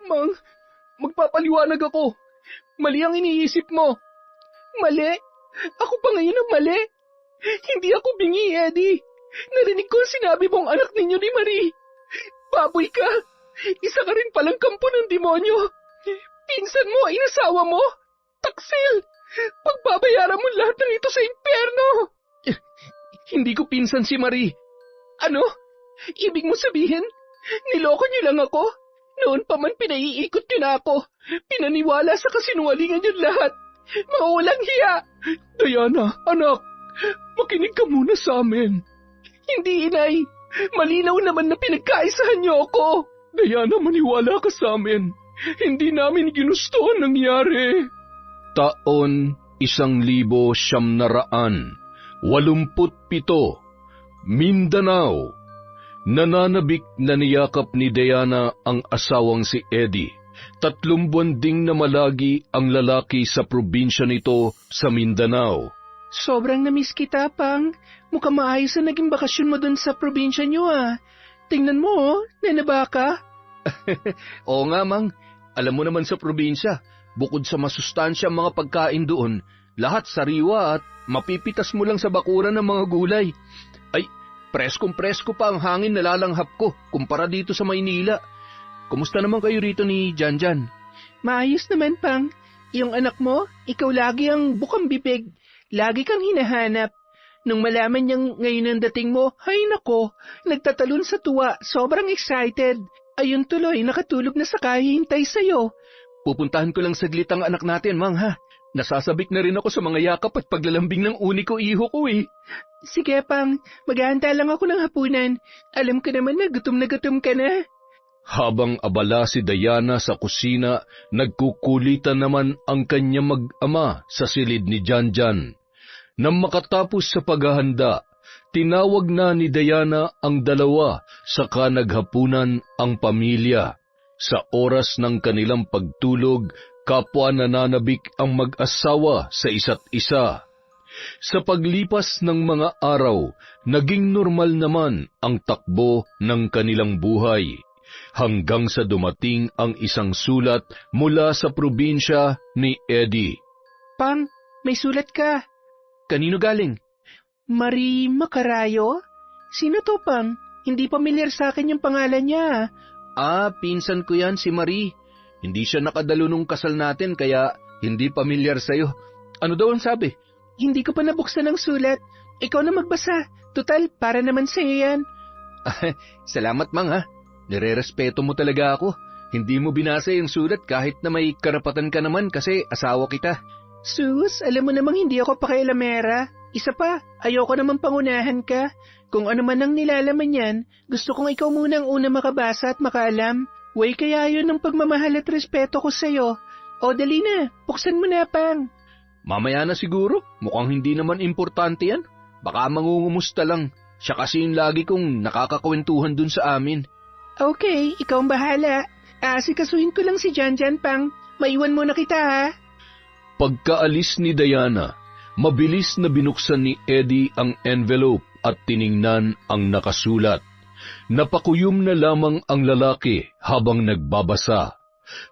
Mang, magpapaliwanag ako. Mali ang iniisip mo. Mali? Ako pa ngayon ang mali? Hindi ako bingi, Eddie. Narinig ko ang sinabi mong anak ninyo ni Marie. Baboy ka. Isa ka rin palang kampo ng demonyo. Pinsan mo, inasawa mo. Taksil! Pagbabayaran mo lahat ng ito sa impyerno. Hindi ko pinsan si Marie. Ano? Ibig mo sabihin, niloko niyo lang ako? Noon pa man pinaiikot niyo na ako. Pinaniwala sa kasinungalingan niyo lahat. Mga walang hiya. Diana, anak, makinig ka muna sa amin. Hindi, inay. Malinaw naman na pinagkaisahan niyo ako. Diana, maniwala ka sa amin. Hindi namin ginusto ang nangyari. Taon 1987, Mindanao. Nananabik na niyakap ni Diana ang asawang si Eddie. 3 buwan ding namalagi ang lalaki sa probinsya nito sa Mindanao. Sobrang namiss kita, Pang. Mukhang maayos na naging bakasyon mo dun sa probinsya niyo, ah. Tingnan mo, nanaba ka. Oo nga, Mang. Alam mo naman sa probinsya, bukod sa masustansya ang mga pagkain doon, lahat sariwa at mapipitas mo lang sa bakuran ng mga gulay. Ay, preskong-presko pa ang hangin na lalanghap ko kumpara dito sa Maynila. Kumusta naman kayo rito ni Janjan? Maayos naman, Pang. Yung anak mo, ikaw lagi ang bukang bibig. Lagi kang hinahanap. Nung malaman niyang ngayon ang dating mo, ay nako, nagtatalon sa tuwa, sobrang excited. Ayun tuloy, nakatulog na sa kahihintay sa'yo. Pupuntahan ko lang saglit ang anak natin, Mang, ha? Nasasabik na rin ako sa mga yakap at paglalambing ng uniko iho ko, eh. Sige, Pang. Maghahanda lang ako ng hapunan. Alam ko naman na gutom ka na. Habang abala si Diana sa kusina, nagkukulitan naman ang kanyang mag-ama sa silid ni Janjan. Nang makatapos sa paghahanda, tinawag na ni Diana ang dalawa saka naghapunan ang pamilya. Sa oras ng kanilang pagtulog, kapwa nananabik ang mag-asawa sa isa't isa. Sa paglipas ng mga araw, naging normal naman ang takbo ng kanilang buhay. Hanggang sa dumating ang isang sulat mula sa probinsya ni Eddie. Pang, may sulat ka. Kanino galing? Marie Macarayo? Sino to, Pang? Hindi pamilyar sa akin yung pangalan niya. Pinsan ko yan, si Marie. Hindi siya nakadalo nung kasal natin, kaya hindi pamilyar sa'yo. Ano daw ang sabi? Hindi ko pa nabuksan ang sulat. Ikaw na magbasa. Tutal, para naman sa'yo yan. Salamat, Mang, ha. Nire-respeto mo talaga ako. Hindi mo binasa yung sulat kahit na may karapatan ka naman kasi asawa kita. Sus, alam mo namang hindi ako pakialamera. Isa pa, ayoko naman pangunahan ka. Kung ano man ang nilalaman yan, gusto kong ikaw muna ang una makabasa at makaalam. Way kaya yun ng pagmamahal at respeto ko sa'yo. O dali na, buksan mo na, Pang. Mamaya na siguro, mukhang hindi naman importante yan. Baka mangungumusta lang. Siya kasi yung lagi kong nakakakwentuhan dun sa amin. Okay, ikaw ang bahala. Asikasuhin ko lang si Janjan, Pang. Maiwan mo na kita, ha? Pagkaalis ni Diana, mabilis na binuksan ni Eddie ang envelope at tiningnan ang nakasulat. Napakuyom na lamang ang lalaki habang nagbabasa.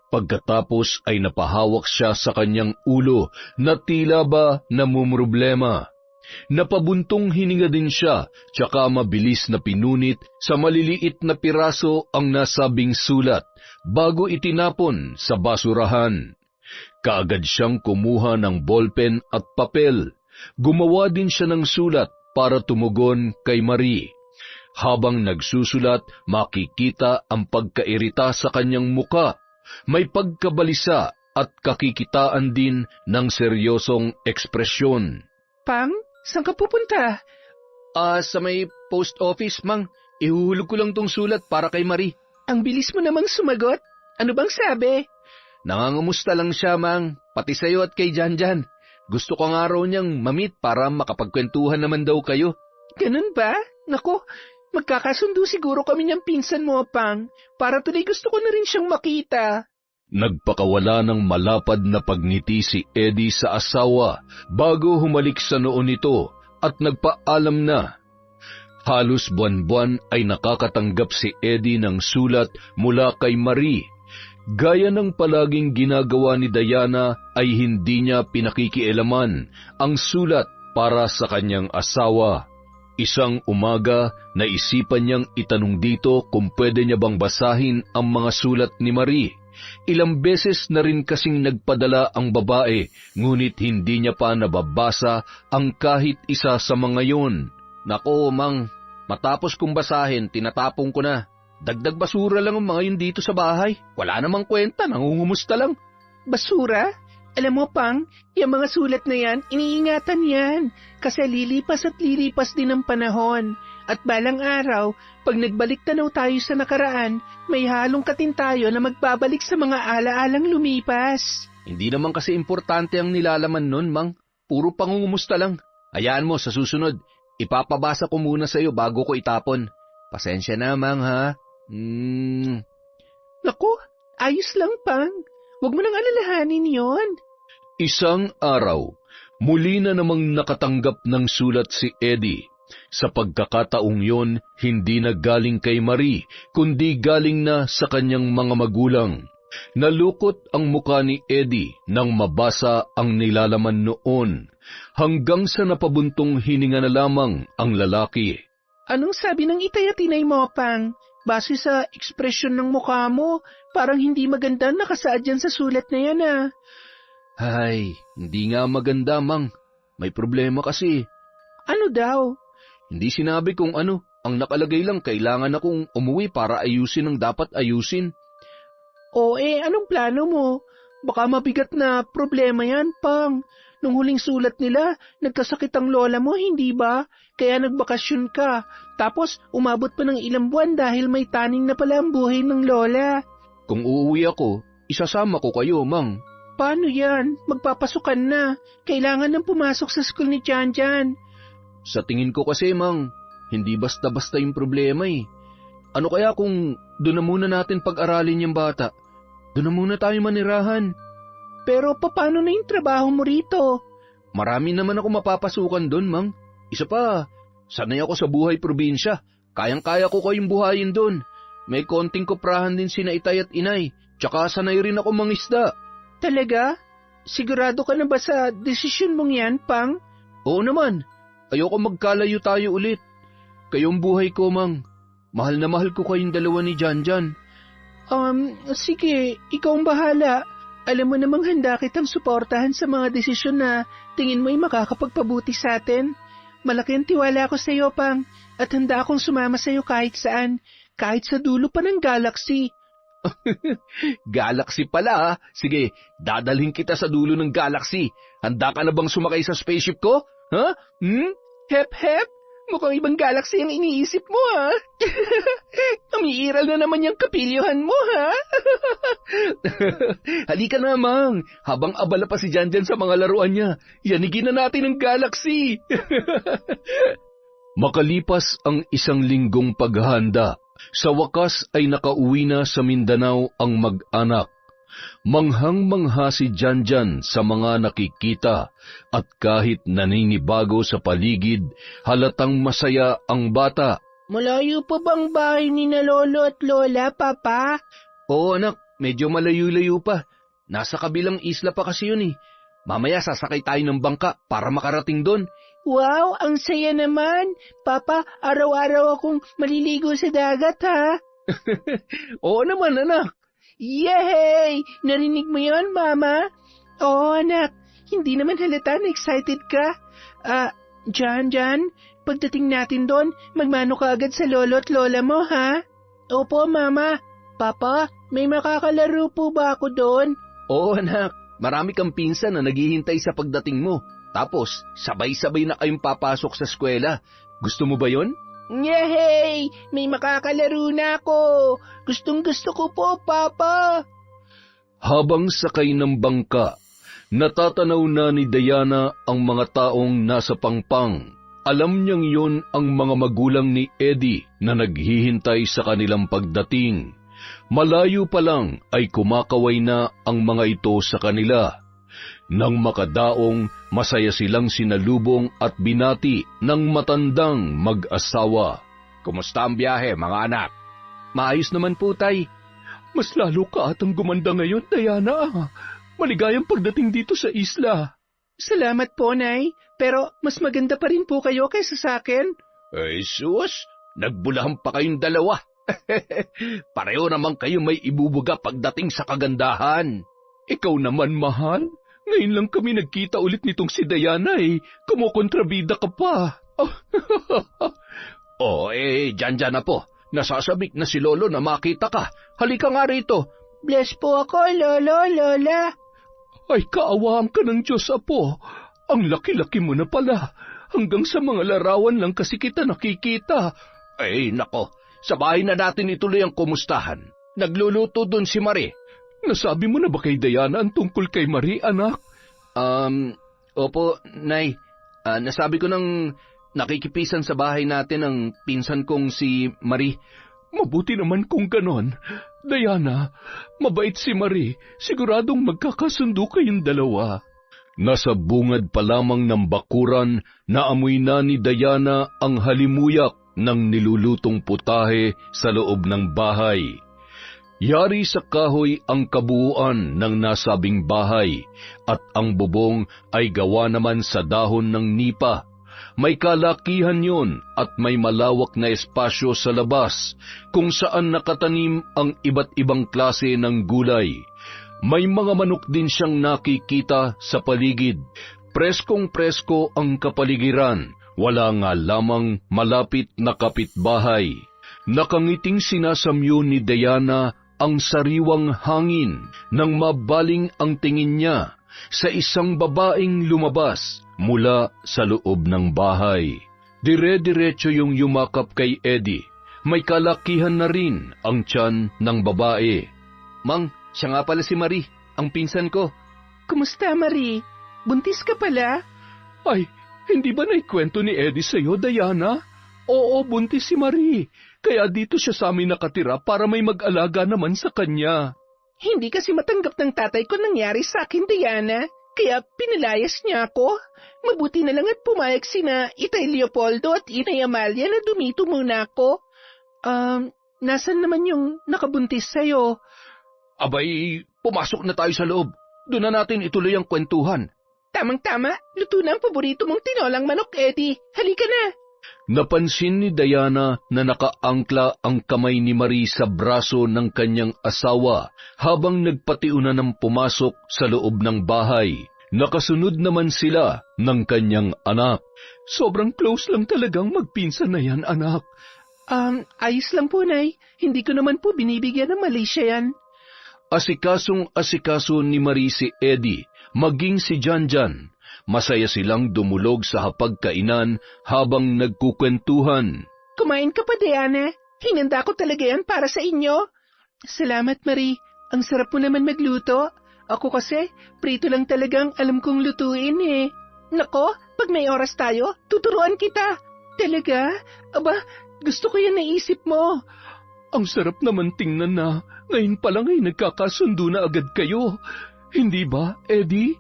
Pagkatapos ay napahawak siya sa kanyang ulo na tila ba namumroblema. Napabuntong hininga din siya, tsaka mabilis na pinunit sa maliliit na piraso ang nasabing sulat bago itinapon sa basurahan. Kaagad siyang kumuha ng ballpen at papel. Gumawa din siya ng sulat para tumugon kay Marie. Habang nagsusulat, makikita ang pagkairita sa kanyang muka. May pagkabalisa at kakikitaan din ng seryosong ekspresyon. Pang, saan ka pupunta? Sa may post office, Mang. Ihuhulog ko lang tong sulat para kay Marie. Ang bilis mo namang sumagot. Ano bang sabi? Nangangumusta lang siya, Mang. Pati sa'yo at kay Janjan. Gusto ko nga raw niyang mamit para makapagkwentuhan naman daw kayo. Ganun ba? Naku, magkakasundo siguro kami niyang pinsan mo, Pang. Para tuloy gusto ko na rin siyang makita. Nagpakawala ng malapad na pagngiti si Eddie sa asawa bago humalik sa noo nito at nagpaalam na. Halos buwan-buwan ay nakakatanggap si Eddie ng sulat mula kay Marie. Gaya ng palaging ginagawa ni Diana ay hindi niya pinakikialaman ang sulat para sa kanyang asawa. Isang umaga, naisipan niyang itanong dito kung pwede niya bang basahin ang mga sulat ni Marie. Ilang beses na rin kasing nagpadala ang babae, ngunit hindi niya pa nababasa ang kahit isa sa mga yon. Nako, Mang, matapos kong basahin, tinatapong ko na. Dagdag basura lang ang mga yun dito sa bahay. Wala namang kwenta, nangungumusta lang. Basura? Alam mo, Pang, yung mga sulat na yan, iniingatan yan. Kasi lilipas at lilipas din ang panahon. At balang araw, pag nagbalik tanaw tayo sa nakaraan, may halong katin tayo na magbabalik sa mga alaalang lumipas. Hindi naman kasi importante ang nilalaman nun, Mang. Puro pangungumusta lang. Hayaan mo, sa susunod, ipapabasa ko muna sa iyo bago ko itapon. Pasensya na, Mang, ha? Naku, ayos lang, Pang. Huwag mo nang alalahanin yon. Isang araw, muli na namang nakatanggap ng sulat si Eddie. Sa pagkakataong yon, hindi na galing kay Marie, kundi galing na sa kanyang mga magulang. Nalukot ang muka ni Eddie nang mabasa ang nilalaman noon, hanggang sa napabuntong hininga na lamang ang lalaki. Anong sabi ng itay at inay mo, Pang? Base sa ekspresyon ng mukha mo, parang hindi maganda nakasaad yan sa sulat na yan, ah. Ay, hindi nga maganda, Mang. May problema kasi. Ano daw? Hindi sinabi kung ano. Ang nakalagay lang, kailangan akong umuwi para ayusin ang dapat ayusin. Anong plano mo? Baka mabigat na problema yan, Pang. Nung huling sulat nila, nagkasakit ang lola mo, hindi ba? Kaya nagbakasyon ka. Tapos, umabot pa ng ilang buwan dahil may taning na pala ang buhay ng lola. Kung uuwi ako, isasama ko kayo, Mang. Paano yan? Magpapasukan na. Kailangan nang pumasok sa school ni Janjan. Sa tingin ko kasi, Mang, hindi basta-basta yung problema eh. Ano kaya kung doon na muna natin pag-aralin yung bata? Doon na muna tayo manirahan. Pero paano na yung trabaho mo rito? Marami naman ako mapapasukan doon, Mang. Isa pa, sanay ako sa buhay probinsya. Kayang-kaya ko kayong buhayin doon. May konting koprahan din sina itay at inay. Tsaka sanay rin ako mangisda. Talaga? Sigurado ka na ba sa desisyon mong yan, Pang? Oo naman. Ayoko magkalayo tayo ulit. Kayong buhay ko, Mang. Mahal na mahal ko kayong dalawa ni Janjan. Sige, ikaw ang bahala. Alam mo namang handa kitang suportahan sa mga desisyon na tingin mo'y makakapagpabuti sa atin. Malaki ang tiwala ko sa iyo, Pang, at handa akong sumama sa iyo kahit saan, kahit sa dulo pa ng galaxy. Galaxy pala, ha? Sige, dadalhin kita sa dulo ng galaxy. Handa ka na bang sumakay sa spaceship ko? Ha? Hep, hep. Mukhang ibang galaxy ang iniisip mo, ha? Umiiral na naman yung kapilyuhan mo, ha? Halika na, Mang. Habang abala pa si Janjan sa mga laruan niya, yanigin na natin ang galaxy. Makalipas ang isang linggong paghahanda, sa wakas ay nakauwi na sa Mindanao ang mag-anak. Manghang-mangha si Janjan sa mga nakikita at kahit naninibago sa paligid, halatang masaya ang bata. Malayo pa bang bahay ni na lolo at lola, Papa? Oo anak, medyo malayo-layo pa. Nasa kabilang isla pa kasi yun eh. Mamaya sasakay tayo ng bangka para makarating doon. Wow, ang saya naman. Papa, araw-araw akong maliligo sa dagat, ha? Oo naman anak. Yay! Narinig mo yon, Mama? Oo, anak. Hindi naman halata na excited ka. Jan, pagdating natin doon, magmano ka agad sa lolo at lola mo, ha? Opo, Mama. Papa, may makakalaro po ba ako doon? Oo, anak. Marami kang pinsan na naghihintay sa pagdating mo. Tapos, sabay-sabay na kayong papasok sa eskwela. Gusto mo ba yon? Yay! May makakalaro na ako! Gustong-gusto ko po, Papa! Habang sakay ng bangka, natatanaw na ni Diana ang mga taong nasa pangpang. Alam niyang yon ang mga magulang ni Eddie na naghihintay sa kanilang pagdating. Malayo pa lang ay kumakaway na ang mga ito sa kanila. Nang makadaong, masaya silang sinalubong at binati ng matandang mag-asawa. Kumusta ang biyahe, mga anak? Maayos naman po, Tay. Mas lalo ka atang gumanda ngayon, Diana. Maligayang pagdating dito sa isla. Salamat po, Nay. Pero mas maganda pa rin po kayo kaysa sa akin. Ay, sus! Nagbulahan pa kayong dalawa. Pareho naman kayo may ibubuga pagdating sa kagandahan. Ikaw naman, mahal. Ngayon lang kami nagkita ulit nitong si Diana eh. Kumukontrabida ka pa. Dyan na po. Nasasabik na si Lolo na makita ka. Halika nga rito. Bless po ako, Lolo, Lola. Ay, kaawaan ka ng Diyos, Apo. Ang laki-laki mo na pala. Hanggang sa mga larawan lang kasi kita nakikita. Ay, nako. Sa bahay na natin ituloy ang kumustahan. Nagluluto doon si Marie. Nasabi mo na ba kay Diana ang tungkol kay Marie, anak? Opo, Nay. Nasabi ko nang nakikipisan sa bahay natin ang pinsan kong si Marie. Mabuti naman kung ganon. Diana, mabait si Marie. Siguradong magkakasundo kayong dalawa. Nasa bungad pa lamang ng bakuran, naamoy na ni Diana ang halimuyak ng nilulutong putahe sa loob ng bahay. Yari sa kahoy ang kabuuan ng nasabing bahay at ang bubong ay gawa naman sa dahon ng nipa. May kalakihan yun at may malawak na espasyo sa labas kung saan nakatanim ang iba't ibang klase ng gulay. May mga manok din siyang nakikita sa paligid. Preskong-presko ang kapaligiran. Wala nga lamang malapit na kapitbahay. Nakangiting sinasamyo ni Diana ang sariwang hangin nang mabaling ang tingin niya sa isang babaeng lumabas mula sa loob ng bahay. Dire-diretso yung yumakap kay Eddie. May kalakihan na rin ang tiyan ng babae. Mang, siya nga pala si Marie, ang pinsan ko. Kumusta, Marie? Buntis ka pala? Ay, hindi ba naikwento ni Eddie sa'yo, Diana? Oo, buntis si Marie. Kaya dito siya sa amin nakatira para may mag-alaga naman sa kanya. Hindi kasi matanggap ng tatay ko nangyari sa akin, Diana. Kaya pinalayas niya ako. Mabuti na lang at pumayag sina Itay Leopoldo at Inay Amalia na dumito muna ako. Nasaan naman yung nakabuntis sa'yo? Abay, pumasok na tayo sa loob. Doon na natin ituloy ang kwentuhan. Tamang-tama, luto na ang paborito mong tinolang manok, Eddie. Halika na. Napansin ni Diana na nakaangkla ang kamay ni Marie sa braso ng kanyang asawa habang nagpatiuna ng pumasok sa loob ng bahay. Nakasunod naman sila ng kanyang anak. Sobrang close lang talagang magpinsan na yan, anak. Ayos lang po, Nay. Hindi ko naman po binibigyan ng mali siya yan. Asikasong-asikaso ni Marie si Eddie, maging si Janjan. Masaya silang dumulog sa hapagkainan habang nagkukwentuhan. Kumain ka pa, Diana. Hinanda ko talaga yan para sa inyo. Salamat, Marie. Ang sarap mo naman magluto. Ako kasi, prito lang talagang alam kong lutuin eh. Nako, pag may oras tayo, tuturuan kita. Talaga? Aba, gusto ko yan naisip mo. Ang sarap naman tingnan na. Ngayon pa lang ay nagkakasundo na agad kayo. Hindi ba, Eddie?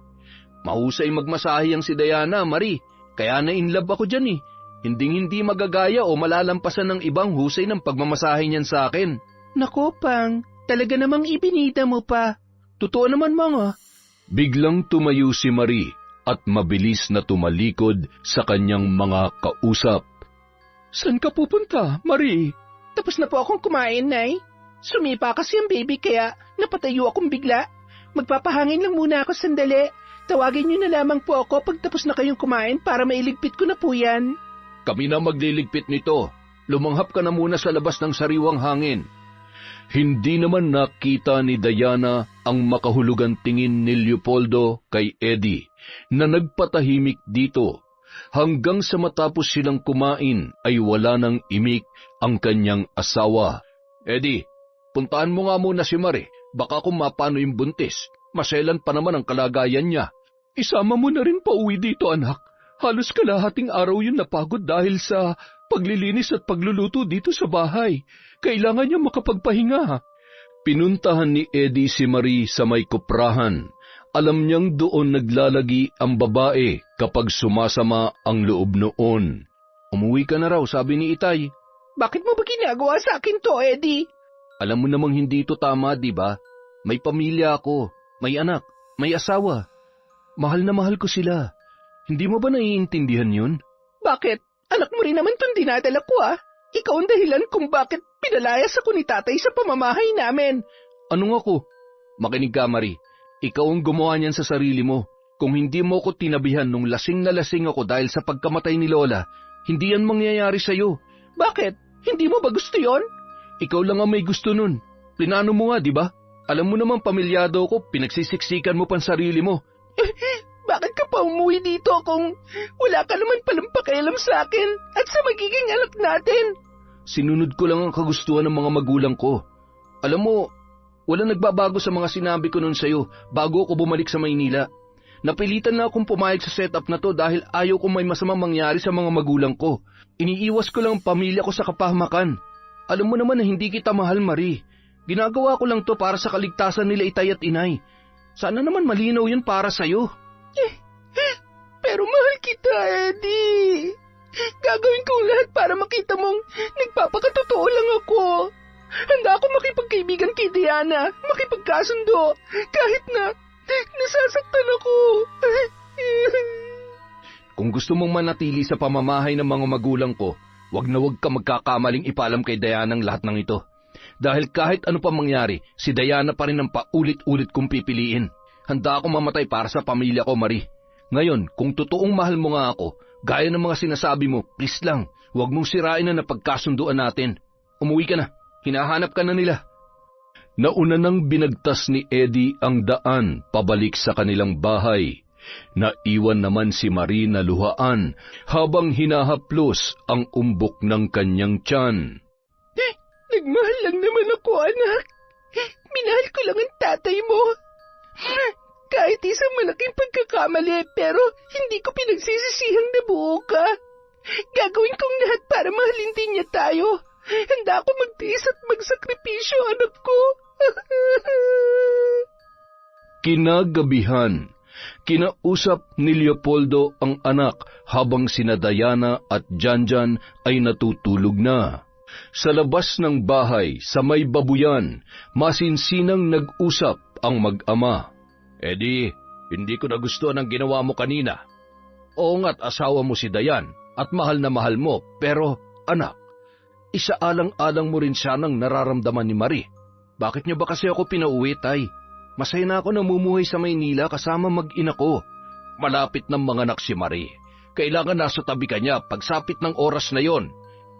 Mahusay magmasahe ang si Diana, Marie. Kaya na-inlove ako dyan eh. Hinding-hindi magagaya o malalampasan ng ibang husay ng pagmamasahe niyan sa akin. Nako, Pang. Talaga namang ibinida mo pa. Totoo naman, mga. Biglang tumayo si Marie at mabilis na tumalikod sa kanyang mga kausap. Saan ka pupunta, Marie? Tapos na po akong kumain, Nay. Sumipa kasi ang baby kaya napatayo akong bigla. Magpapahangin lang muna ako sandali. Tawagin niyo na lamang po ako pag tapos na kayong kumain para mailigpit ko na po yan. Kami na magliligpit nito. Lumanghap ka na muna sa labas ng sariwang hangin. Hindi naman nakita ni Diana ang makahulugang tingin ni Leopoldo kay Eddie na nagpatahimik dito. Hanggang sa matapos silang kumain ay wala nang imik ang kanyang asawa. Eddie, puntahan mo nga muna si Marie. Baka kung mapano yung buntis. Maselan pa naman ang kalagayan niya. Isama mo na rin pauwi dito, anak. Halos kalahating araw yun napagod dahil sa paglilinis at pagluluto dito sa bahay. Kailangan niya makapagpahinga. Pinuntahan ni Eddie si Marie sa may kuprahan. Alam niyang doon naglalagi ang babae kapag sumasama ang loob noon. Umuwi ka na raw, sabi ni Itay. Bakit mo ba ginagawa sa akin to, Eddie? Alam mo namang hindi ito tama, di ba? May pamilya ako, may anak, may asawa. Mahal na mahal ko sila. Hindi mo ba naiintindihan yun? Bakit? Anak mo rin naman itong dinadala ko Ikaw ang dahilan kung bakit pinalayas ako ni tatay sa pamamahay namin. Anong ako? Makinig ka, Marie. Ikaw ang gumawa niyan sa sarili mo. Kung hindi mo ko tinabihan nung lasing na lasing ako dahil sa pagkamatay ni Lola, hindi yan mangyayari sa'yo. Bakit? Hindi mo ba gusto yon? Ikaw lang ang may gusto nun. Plinano mo nga, di ba? Alam mo naman pamilyado ko, pinagsisiksikan mo pan sarili mo. Bakit ka pa umuwi dito kung wala ka naman palang pakialam sa akin at sa magiging anak natin? Sinunod ko lang ang kagustuhan ng mga magulang ko. Alam mo, wala nagbabago sa mga sinabi ko nun sa'yo bago ako bumalik sa Maynila. Napilitan na akong pumayag sa setup na to dahil ayaw kong may masamang mangyari sa mga magulang ko. Iniiwas ko lang ang pamilya ko sa kapahamakan. Alam mo naman na hindi kita mahal, Marie. Ginagawa ko lang to para sa kaligtasan nila itay at inay. Sana naman malinaw yun para sa'yo. Pero mahal kita, Eddie. Gagawin kong lahat para makita mong nagpapakatotoo lang ako. Handa ako makipagkaibigan kay Diana, makipagkasundo, kahit na nasasaktan ako. Kung gusto mong manatili sa pamamahay ng mga magulang ko, wag na wag ka magkakamaling ipaalam kay Diana ang lahat ng ito. Dahil kahit ano pa mangyari, si Diana pa rin ang paulit-ulit kong pipiliin. Handa akong mamatay para sa pamilya ko, Marie. Ngayon, kung totoong mahal mo nga ako, gaya ng mga sinasabi mo, please lang, wag mong sirain na napagkasunduan natin. Umuwi ka na, hinahanap ka na nila. Nauna nang binagtas ni Eddie ang daan pabalik sa kanilang bahay. Naiwan naman si Marie na luhaan habang hinahaplos ang umbok ng kanyang tiyan. Nagmahal lang naman ako, anak. Minahal ko lang ang tatay mo. Kahit isang malaking pagkakamali, pero hindi ko pinagsisisihang nabuo ka. Gagawin kong lahat para mahalin din niya tayo. Handa ako magtiis at magsakripisyo, anak ko. Kinagabihan, kinausap ni Leopoldo ang anak habang sina Diana at Janjan ay natutulog na. Sa labas ng bahay, sa may babuyan, masinsinang nag-usap ang mag-ama. Eddie, hindi ko nagustuhan ang ginawa mo kanina. Oo nga't asawa mo si Dayan at mahal na mahal mo, pero anak, isaalang-alang mo rin siya ng nararamdaman ni Marie. Bakit niyo ba kasi ako pinauwi, tay? Masaya na ako namumuhay sa Maynila kasama mag-ina ko. Malapit ng mga anak si Marie. Kailangan nasa tabi ka niya pagsapit ng oras na yon.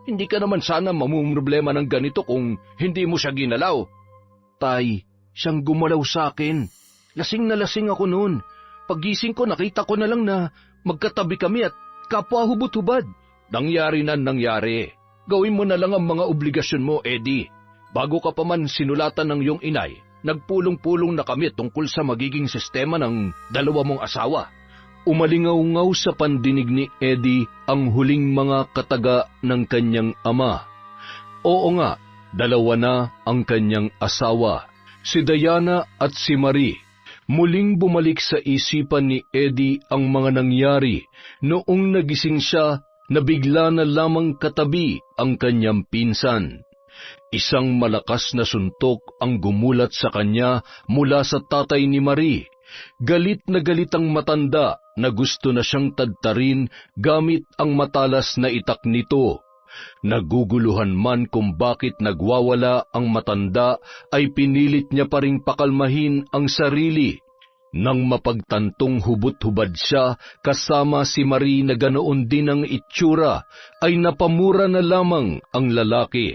Hindi ka naman sana mamumroblema ng ganito kung hindi mo siya ginalaw. Tay, siyang gumalaw sa akin. Lasing na lasing ako noon. Paggising ko nakita ko na lang na magkatabi kami at kapwa hubot-hubad. Nangyari na nangyari. Gawin mo na lang ang mga obligasyon mo, Eddie. Bago ka pa man sinulatan ng iyong inay, nagpulong-pulong na kami tungkol sa magiging sistema ng dalawa mong asawa. Umalingaw-ngaw sa pandinig ni Eddie ang huling mga kataga ng kanyang ama. Oo nga, dalawa na ang kanyang asawa, si Diana at si Marie. Muling bumalik sa isipan ni Eddie ang mga nangyari noong nagising siya na bigla na lamang katabi ang kanyang pinsan. Isang malakas na suntok ang gumulat sa kanya mula sa tatay ni Marie. Galit na galit ang matanda na gusto na siyang tadtarin gamit ang matalas na itak nito. Naguguluhan man kung bakit nagwawala ang matanda ay pinilit niya pa ring pakalmahin ang sarili. Nang mapagtantong hubot-hubad siya kasama si Marie na ganoon din ang itsura, ay napamura na lamang ang lalaki.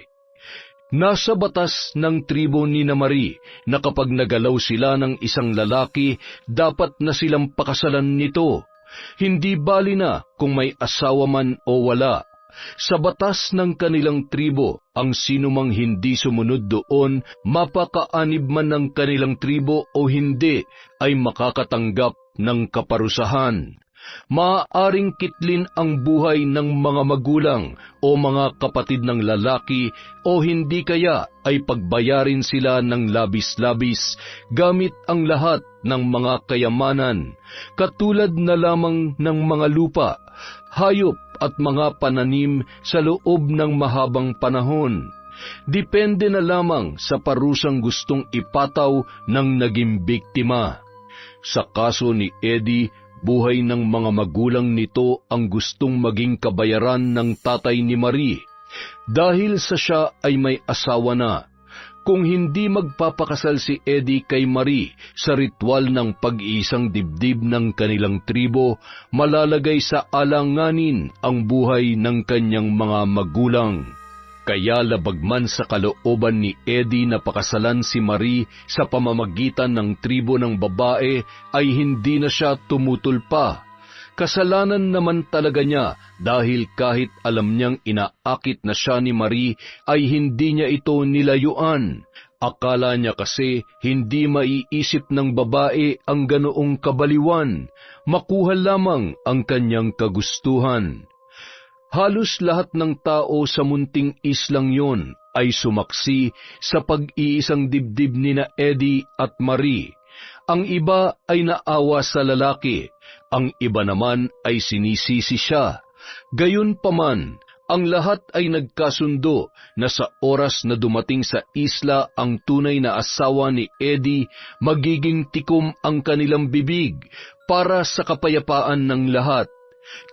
Nasa batas ng tribo ni na Marie na kapag nagalaw sila ng isang lalaki, dapat na silang pakasalan nito. Hindi bali na kung may asawa man o wala. Sa batas ng kanilang tribo, ang sinumang hindi sumunod doon, mapakaanib man ng kanilang tribo o hindi, ay makakatanggap ng kaparusahan. Maaaring kitlin ang buhay ng mga magulang o mga kapatid ng lalaki o hindi kaya ay pagbayarin sila ng labis-labis gamit ang lahat ng mga kayamanan, katulad na lamang ng mga lupa, hayop at mga pananim sa loob ng mahabang panahon. Depende na lamang sa parusang gustong ipataw ng naging biktima. Sa kaso ni Eddie, buhay ng mga magulang nito ang gustong maging kabayaran ng tatay ni Marie dahil sa siya ay may asawa na. Kung hindi magpapakasal si Eddie kay Marie sa ritual ng pag-iisang dibdib ng kanilang tribo, malalagay sa alanganin ang buhay ng kanyang mga magulang. Kaya labag man sa kalooban ni Eddie na pakasalan si Marie sa pamamagitan ng tribo ng babae, ay hindi na siya tumutol pa. Kasalanan naman talaga niya dahil kahit alam niyang inaakit na siya ni Marie, ay hindi niya ito nilayuan. Akala niya kasi hindi maiisip ng babae ang ganoong kabaliwan, makuha lamang ang kanyang kagustuhan. Halos lahat ng tao sa munting islang yon ay sumaksi sa pag-iisang dibdib nina Eddie at Marie. Ang iba ay naawa sa lalaki, ang iba naman ay sinisisi siya. Gayunpaman, ang lahat ay nagkasundo na sa oras na dumating sa isla ang tunay na asawa ni Eddie, magiging tikom ang kanilang bibig para sa kapayapaan ng lahat.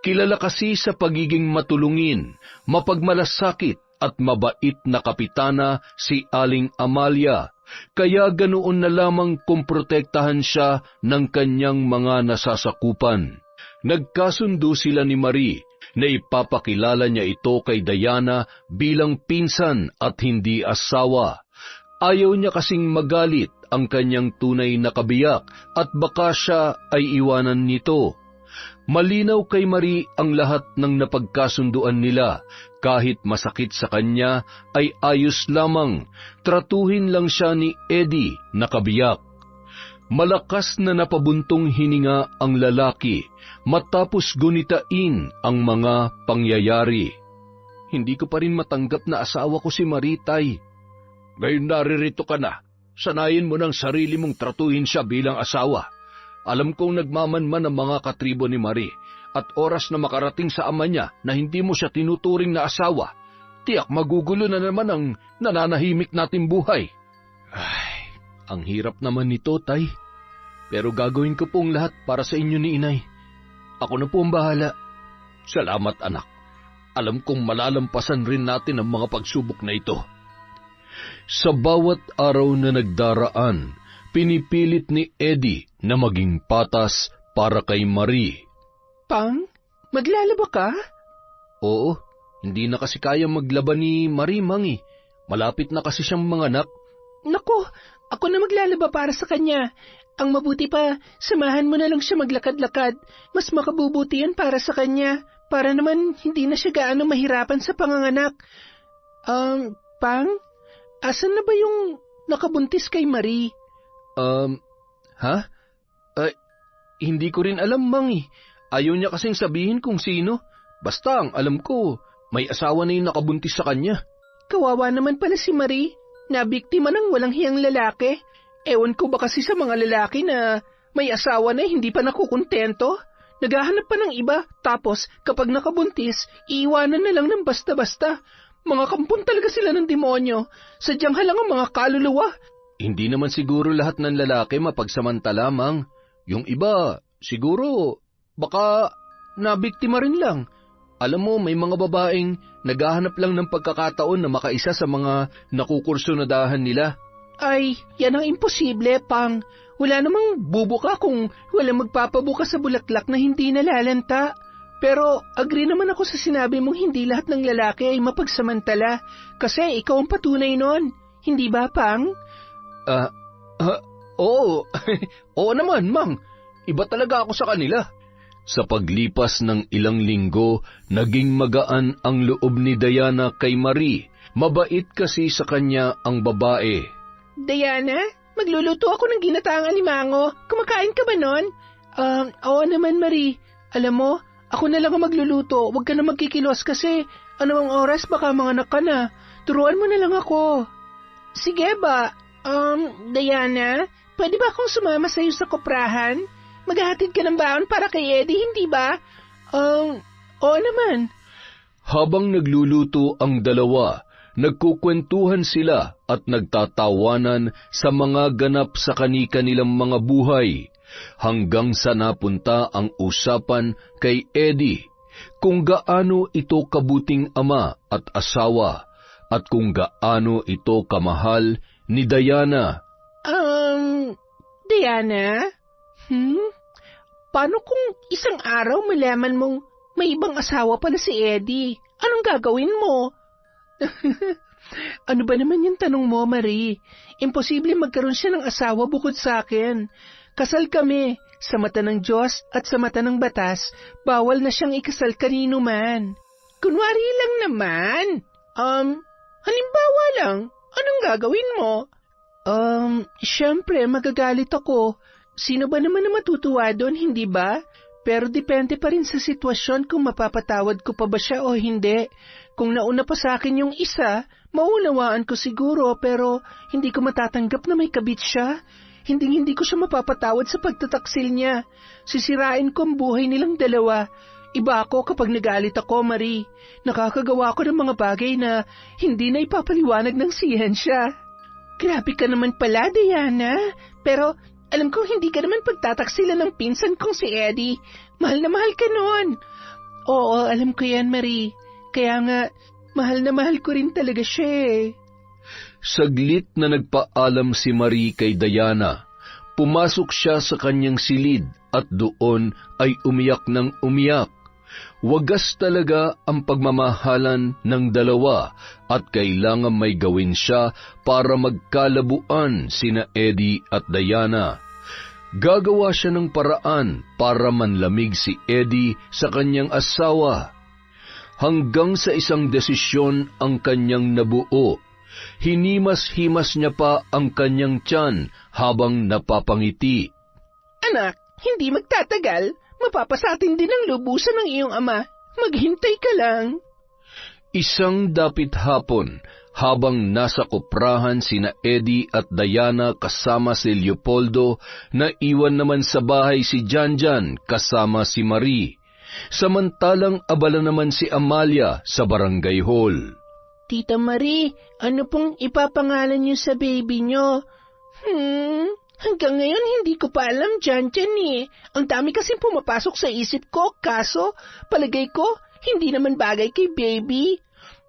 Kilala kasi sa pagiging matulungin, mapagmalasakit at mabait na kapitana si Aling Amalia, kaya ganoon na lamang kung protektahan siya ng kanyang mga nasasakupan. Nagkasundo sila ni Marie na ipapakilala niya ito kay Diana bilang pinsan at hindi asawa. Ayaw niya kasing magalit ang kanyang tunay na kabiyak at baka siya ay iwanan nito. Malinaw kay Marie ang lahat ng napagkasunduan nila. Kahit masakit sa kanya, ay ayos lamang. Tratuhin lang siya ni Eddie na kabiyak. Malakas na napabuntong hininga ang lalaki matapos gunitain ang mga pangyayari. Hindi ko pa rin matanggap na asawa ko si Marie, Tay. Ngayon naririto ka na. Sanayin mo ng sarili mong tratuhin siya bilang asawa. Alam kong nagmamanman ang mga katribo ni Marie at oras na makarating sa ama niya na hindi mo siya tinuturing na asawa, tiyak magugulo na naman ang nananahimik nating buhay. Ay, ang hirap naman nito, Tay. Pero gagawin ko pong lahat para sa inyo ni Inay. Ako na po ang bahala. Salamat, anak. Alam kong malalampasan rin natin ang mga pagsubok na ito. Sa bawat araw na nagdaraan, pinipilit ni Eddie na maging patas para kay Marie. Pang, maglalaba ka? Oo, hindi na kasi kaya maglaba ni Marie, Mangi. Malapit na kasi siyang manganak. Naku, ako na maglalaba para sa kanya. Ang mabuti pa, samahan mo na lang siya maglakad-lakad. Mas makabubuti yan para sa kanya. Para naman hindi na siya gaano mahirapan sa panganganak. Pang, asan na ba yung nakabuntis kay Marie? Ha? Hindi ko rin alam, Mangi. Ayaw niya kasing sabihin kung sino. Basta ang alam ko, may asawa na yung nakabuntis sa kanya. Kawawa naman pala si Marie. Nabiktima ng walang hiyang lalaki. Ewan ko ba kasi sa mga lalaki na may asawa na hindi pa nakukontento? Naghahanap pa ng iba, tapos kapag nakabuntis, iiwanan na lang ng basta-basta. Mga kampon talaga sila ng demonyo. Sadyang halang ang mga kaluluwa. Hindi naman siguro lahat ng lalaki mapagsamantala, Mang. Yung iba, siguro, baka nabiktima rin lang. Alam mo, may mga babaeng naghahanap lang ng pagkakataon na makaisa sa mga nakukursunadahan nila. Ay, yan ang imposible, Pang. Wala namang bubuka kung walang magpapabuka sa bulaklak na hindi nalalanta. Pero agree naman ako sa sinabi mong hindi lahat ng lalaki ay mapagsamantala. Kasi ikaw ang patunay nun. Hindi ba, Pang? Oo. Oo naman, Mang. Iba talaga ako sa kanila. Sa paglipas ng ilang linggo, naging magaan ang loob ni Diana kay Marie. Mabait kasi sa kanya ang babae. Diana, magluluto ako ng ginataang alimango. Kumakain ka ba nun? Oo naman, Marie. Alam mo, ako na lang ang magluluto. Huwag ka na magkikilos kasi anumang oras baka manganak ka na. Turuan mo na lang ako. Sige ba? Diana, pwede ba akong sumama sa'yo sa koprahan? Maghahatid ka ng baon para kay Eddie, hindi ba? Oo naman. Habang nagluluto ang dalawa, Nagkukwentuhan sila at nagtatawanan sa mga ganap sa kani-kanilang mga buhay, hanggang sa napunta ang usapan kay Eddie kung gaano ito kabuting ama at asawa at kung gaano ito kamahal ni Diana. Diana? Paano kung isang araw malaman mong may ibang asawa pala si Eddie? Anong gagawin mo? Ano ba naman yung tanong mo, Marie? Imposible magkaroon siya ng asawa bukod sa akin. Kasal kami. Sa mata ng Diyos at sa mata ng batas, bawal na siyang ikasal kanino man. Kunwari lang naman. Halimbawa lang, anong gagawin mo? Siyempre, magagalit ako. Sino ba naman na matutuwa doon, hindi ba? Pero depende pa rin sa sitwasyon kung mapapatawad ko pa ba siya o hindi. Kung nauna pa sa akin yung isa, maunawaan ko siguro pero hindi ko matatanggap na may kabit siya. Hindi ko siya mapapatawad sa pagtataksil niya. Sisirain ko ang buhay nilang dalawa. Iba ako kapag nagalit ako, Marie. Nakakagawa ko ng mga bagay na hindi na ipapaliwanag ng siyensya. Grabe ka naman pala, Diana. Pero alam kong hindi ka naman pagtataksilan ng pinsan kong si Eddie. Mahal na mahal ka noon. Oo, alam ko yan, Marie. Kaya nga, mahal na mahal ko rin talaga siya eh. Saglit na nagpaalam si Marie kay Diana. Pumasok siya sa kanyang silid at doon ay umiyak ng umiyak. Wagas talaga ang pagmamahalan ng dalawa at kailangan may gawin siya para magkalabuan sina Eddie at Diana. Gagawa siya ng paraan para manlamig si Eddie sa kanyang asawa. Hanggang sa isang desisyon ang kanyang nabuo. Hinimas-himas niya pa ang kanyang tiyan habang napapangiti. Anak, hindi magtatagal. Mapapasatin din ang lubusan ng iyong ama. Maghintay ka lang. Isang dapit hapon, habang nasa kuprahan sina Eddie at Diana kasama si Leopoldo, naiwan naman sa bahay si Janjan kasama si Marie. Samantalang abala naman si Amalia sa barangay hall. Tita Marie, ano pong ipapangalan niyo sa baby niyo? Hanggang ngayon hindi ko pa alam, Janjan eh. Ang dami kasing pumapasok sa isip ko, kaso palagay ko hindi naman bagay kay baby.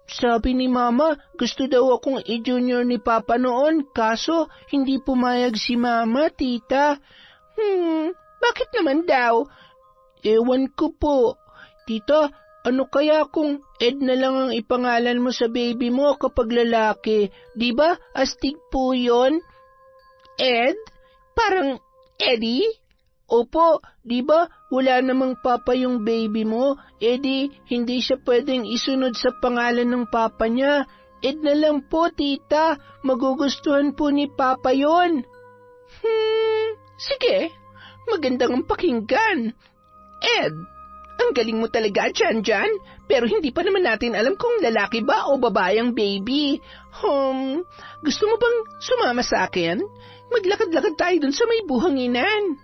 Sabi ni Mama, gusto daw akong i-junior ni Papa noon, kaso hindi pumayag si Mama, Tita. Bakit naman daw? Ewan ko po. Tita, ano kaya kung Ed na lang ang ipangalan mo sa baby mo kapag lalaki? Di ba astig po yun? Ed? Parang Eddie? Opo, di ba wala namang papa yung baby mo? Eddie, hindi siya pwedeng isunod sa pangalan ng papa niya. Ed na lang po, tita. Magugustuhan po ni papa yon. Sige. Magandang pakinggan. Ed, ang galing mo talaga, Janjan. Pero hindi pa naman natin alam kung lalaki ba o babae ang baby. Gusto mo bang sumama sa akin? Maglakad-lakad tayo dun sa may buhanginan.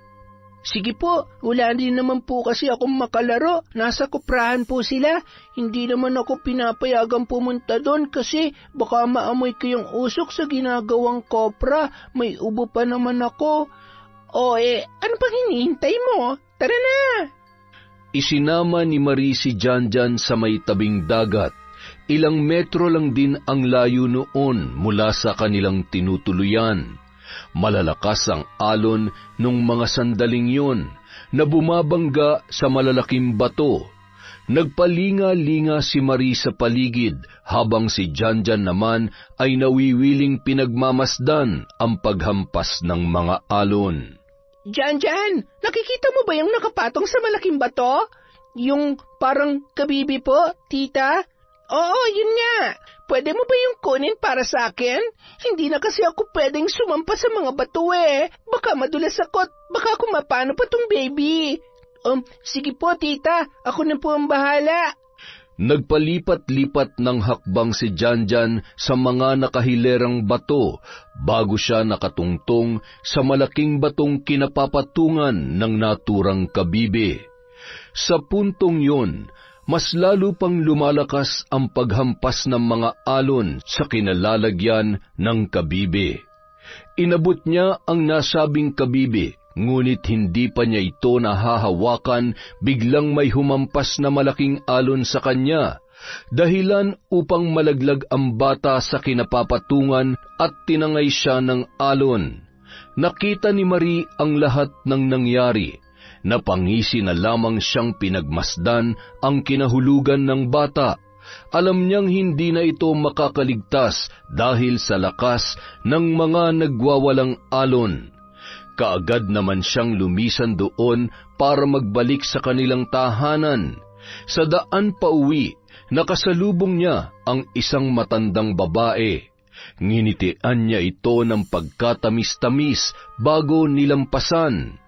Sige po, wala din naman po kasi akong makalaro. Nasa kuprahan po sila. Hindi naman ako pinapayagang pumunta doon kasi baka maamoy ko yung usok sa ginagawang kopra. May ubo pa naman ako. Ano pang hinihintay mo? Tara na! Isinama ni Marie si Janjan sa may tabing dagat. Ilang metro lang din ang layo noon mula sa kanilang tinutuluyan. Malalakas ang alon nung mga sandaling yun na bumabangga sa malalaking bato. Nagpalinga-linga si Marie sa paligid habang si Janjan naman ay nawiwiling pinagmamasdan ang paghampas ng mga alon. Janjan, nakikita mo ba yung nakapatong sa malaking bato? Yung parang kabibi po, tita? Oo, yun nga. Pwede mo ba yung kunin para sa akin? Hindi na kasi ako pwedeng sumampa sa mga bato eh. Baka madulas ako at baka kumapano pa tong baby. Sige po, tita. Ako na po ang bahala. Nagpalipat-lipat ng hakbang si Janjan sa mga nakahilerang bato bago siya nakatungtong sa malaking batong kinapapatungan ng naturang kabibe. Sa puntong yun, mas lalo pang lumalakas ang paghampas ng mga alon sa kinalalagyan ng kabibi. Inabot niya ang nasabing kabibi, ngunit hindi pa niya ito nahahawakan, biglang may humampas na malaking alon sa kanya, dahilan upang malaglag ang bata sa kinapapatungan at tinangay siya ng alon. Nakita ni Marie ang lahat ng nangyari. Napangisi na lamang siyang pinagmasdan ang kinahulugan ng bata. Alam niyang hindi na ito makakaligtas dahil sa lakas ng mga nagwawalang alon. Kaagad naman siyang lumisan doon para magbalik sa kanilang tahanan. Sa daan pauwi, nakasalubong niya ang isang matandang babae. Nginitian niya ito ng pagkatamis-tamis bago nilampasan.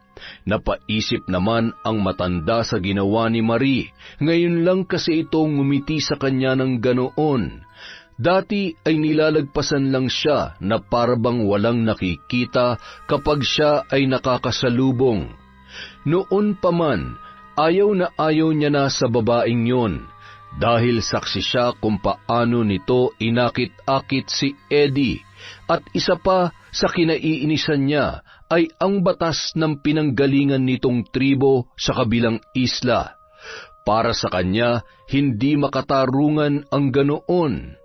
Napaisip naman ang matanda sa ginawa ni Marie. Ngayon lang kasi ito ngumiti sa kanya ng ganoon. Dati ay nilalagpasan lang siya na parabang walang nakikita kapag siya ay nakakasalubong. Noon pa man, ayaw na ayaw niya na sa babaeng yon, dahil saksi siya kung paano nito inakit-akit si Eddie, at isa pa sa kinaiinisan niya ay ang batas ng pinanggalingan nitong tribo sa kabilang isla. Para sa kanya, hindi makatarungan ang ganoon.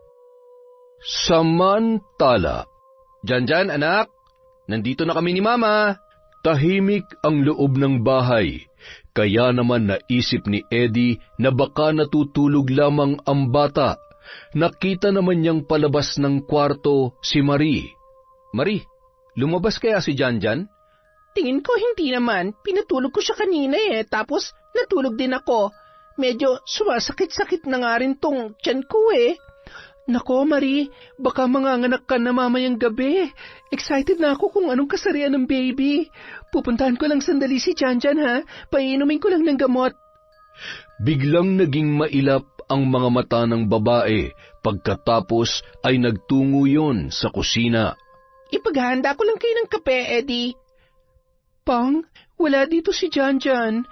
Samantala, Janjan, anak, nandito na kami ni Mama. tahimik ang loob ng bahay, kaya naman naisip ni Eddie na baka natutulog lamang ang bata. Nakita naman niyang palabas ng kwarto si Marie. Marie, lumabas kaya si Janjan? Tingin ko hindi naman. Pinatulog ko siya kanina tapos natulog din ako. Medyo sumasakit-sakit na nga rin tong tiyan ko Nako, Marie, baka manganganak ka na mamayang gabi. Excited na ako kung anong kasarian ng baby. Pupuntahan ko lang sandali si Janjan, ha? Painumin ko lang ng gamot. Biglang naging mailap ang mga mata ng babae, pagkatapos ay nagtungo yon sa kusina. Ipaghahanda ko lang kayo ng kape, Eddie. Pang, wala dito si Janjan.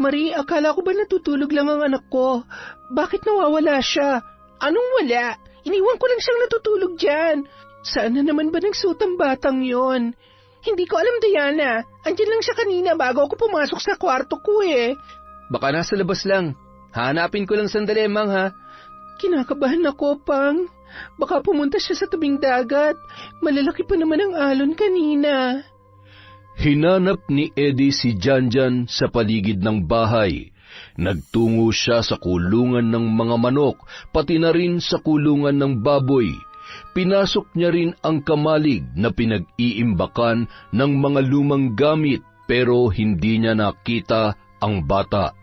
Marie, akala ko ba natutulog lang ang anak ko? Bakit nawawala siya? Anong wala? Iniwan ko lang siyang natutulog dyan. Saan na naman ba nagsuot ang batang yon? Hindi ko alam, Diana. Andyan lang siya kanina bago ako pumasok sa kwarto ko Baka nasa labas lang. Hanapin ko lang sandali, Mang, ha? Kinakabahan ako, Pang. Baka pumunta siya sa tabing dagat. Malalaki pa naman ang alon kanina. Hinanap ni Eddie si Janjan sa paligid ng bahay. Nagtungo siya sa kulungan ng mga manok, pati na rin sa kulungan ng baboy. Pinasok niya rin ang kamalig na pinag-iimbakan ng mga lumang gamit, pero hindi niya nakita ang bata.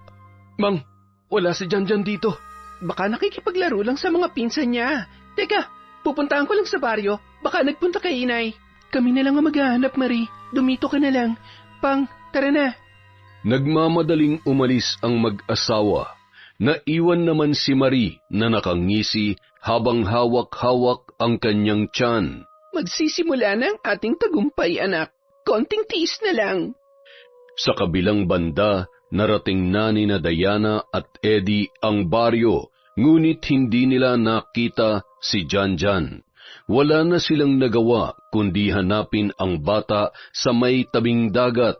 Mang, wala si Janjan dito. Baka nakikipaglaro lang sa mga pinsan niya. Teka, pupuntahan ko lang sa baryo. Baka nagpunta kay inay. Kami na lang ang maghahanap, Marie. Dumito ka na lang. Pang, tara na. Nagmamadaling umalis ang mag-asawa. Naiwan naman si Marie na nakangisi habang hawak-hawak ang kanyang tiyan. Magsisimula na ang ating tagumpay, anak. Konting tiis na lang. Sa kabilang banda, narating na ni Diana at Eddie ang baryo, ngunit hindi nila nakita si Janjan. Wala na silang nagawa kundi hanapin ang bata sa may tabing dagat.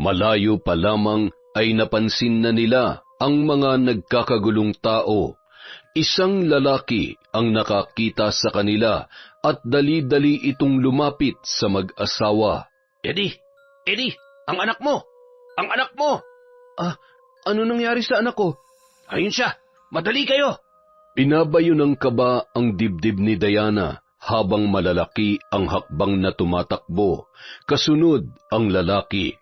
Malayo pa lamang ay napansin na nila ang mga nagkakagulong tao. Isang lalaki ang nakakita sa kanila at dali-dali itong lumapit sa mag-asawa. Eddie! Eddie! Ang anak mo! Ang anak mo! Ano nangyari sa anak ko? Ayun siya! Madali kayo! Pinabayo ng kaba ang dibdib ni Diana habang malalaki ang hakbang na tumatakbo. Kasunod ang lalaki.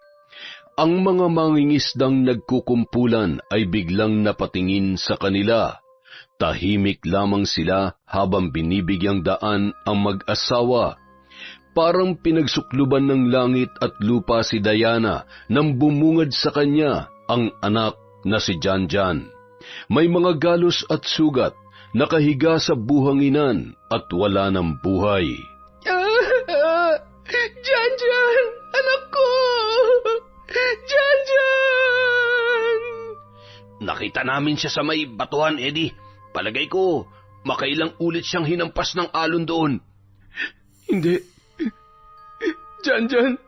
Ang mga mangingisdang nagkukumpulan ay biglang napatingin sa kanila. Tahimik lamang sila habang binibigyang daan ang mag-asawa. Parang pinagsukluban ng langit at lupa si Diana nang bumungad sa kanya ang anak na si Janjan. May mga galos at sugat, nakahiga sa buhanginan at wala ng buhay. Janjan! Anak ko! Janjan! Nakita Nakita namin siya sa may batuhan, Eddie. Palagay ko, makailang ulit siyang hinampas ng alon doon. Hindi. Jan.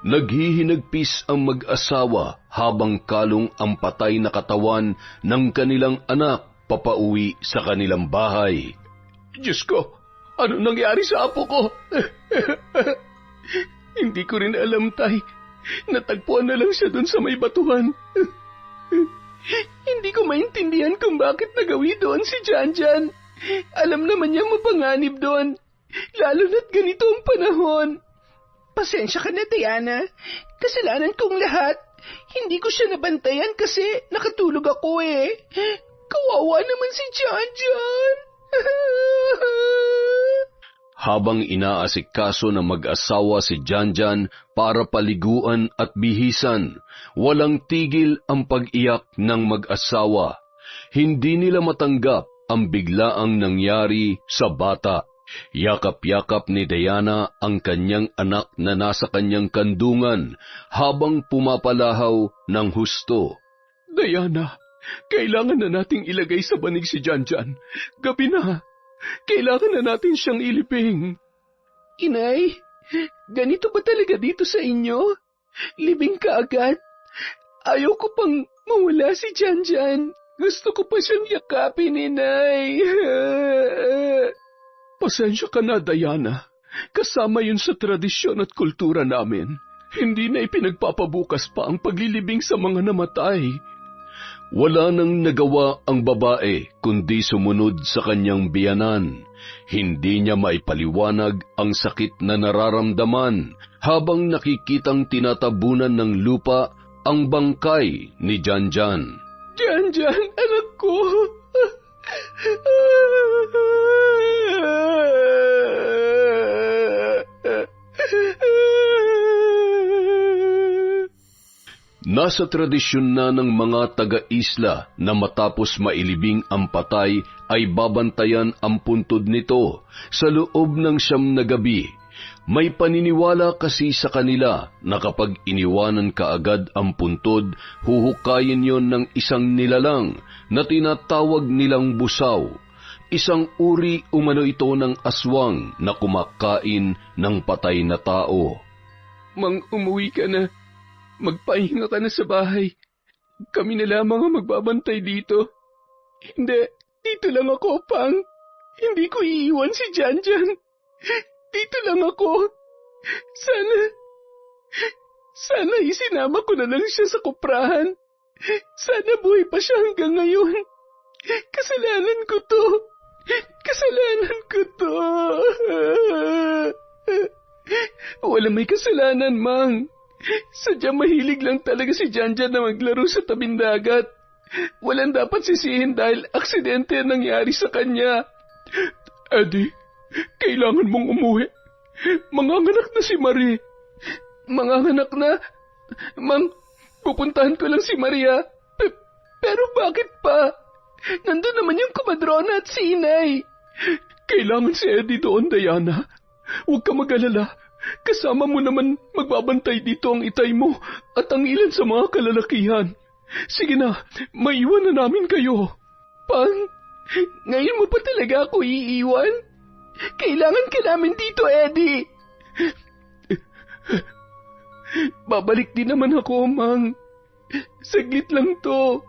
Naghihinagpis ang mag-asawa habang kalong ang patay na katawan ng kanilang anak papauwi sa kanilang bahay. Diyos ko, ano nangyari sa apo ko? Hindi ko rin alam, Tay. Natagpuan na lang siya doon sa may batuhan. Hindi ko maintindihan kung bakit nagawi doon si Jan. Alam naman niya mapanganib doon, lalo na't ganito ang panahon. Pasensya ka na, Diana. Kasalanan kong lahat. Hindi ko siya nabantayan kasi nakatulog ako eh. Kawawa naman si Jan. Habang inaasikaso ng mag-asawa si Janjan para paliguan at bihisan, walang tigil ang pag-iyak ng mag-asawa. Hindi nila matanggap ang biglaang nangyari sa bata. Yakap-yakap ni Diana ang kanyang anak na nasa kanyang kandungan habang pumapalahaw ng husto. Diana, kailangan na nating ilagay sa banig si Janjan. Gabi na. Kailangan na natin siyang ilibing. Inay, ganito ba talaga dito sa inyo? Libing ka agad? Ayaw ko pang mawala si Janjan. Gusto ko pa siyang yakapin, Inay. Pasensya ka na, Diana. Kasama yun sa tradisyon at kultura namin. Hindi na ipinagpapabukas pa ang paglilibing sa mga namatay. Wala nang nagawa ang babae kundi sumunod sa kanyang biyanan. Hindi niya maipaliwanag ang sakit na nararamdaman habang nakikitang tinatabunan ng lupa ang bangkay ni Janjan. Janjan, anak ko! Nasa tradisyon na ng mga taga-isla na matapos mailibing ang patay ay babantayan ang puntod nito sa loob ng 9 na gabi. May paniniwala kasi sa kanila na kapag iniwanan kaagad ang puntod, huhukayin yon ng isang nilalang na tinatawag nilang busaw. Isang uri umano ito ng aswang na kumakain ng patay na tao. Mang, umuwi ka na. Magpahinga ka na sa bahay. Kami na lamang ang magbabantay dito. Hindi, dito lang ako, Pang. Hindi ko iiwan si Janjan. Dito lang ako. Sana isinama ko na lang siya sa kuprahan. Sana buhay pa siya hanggang ngayon. Kasalanan ko to. Wala may kasalanan, Mang. Sadyang mahilig lang talaga si Janjan na maglaro sa tabing dagat. Walang dapat sisihin dahil aksidente ang nangyari sa kanya. Eddie, kailangan mong umuwi. Manganganak na si Marie. Manganganak na? Mang, pupuntahan ko lang si Maria. Pero bakit pa? Nandun naman yung kumadrona at si Inay. Kailangan si Eddie doon, Diana. Huwag ka mag-alala. Kasama mo naman magbabantay dito ang itay mo at ang ilan sa mga kalalakihan. Sige na, maiwan na namin kayo. Pang, ngayon mo pa talaga ako iiwan? Kailangan ka namin dito, Eddie. Babalik din naman ako, Mang. Saglit lang to.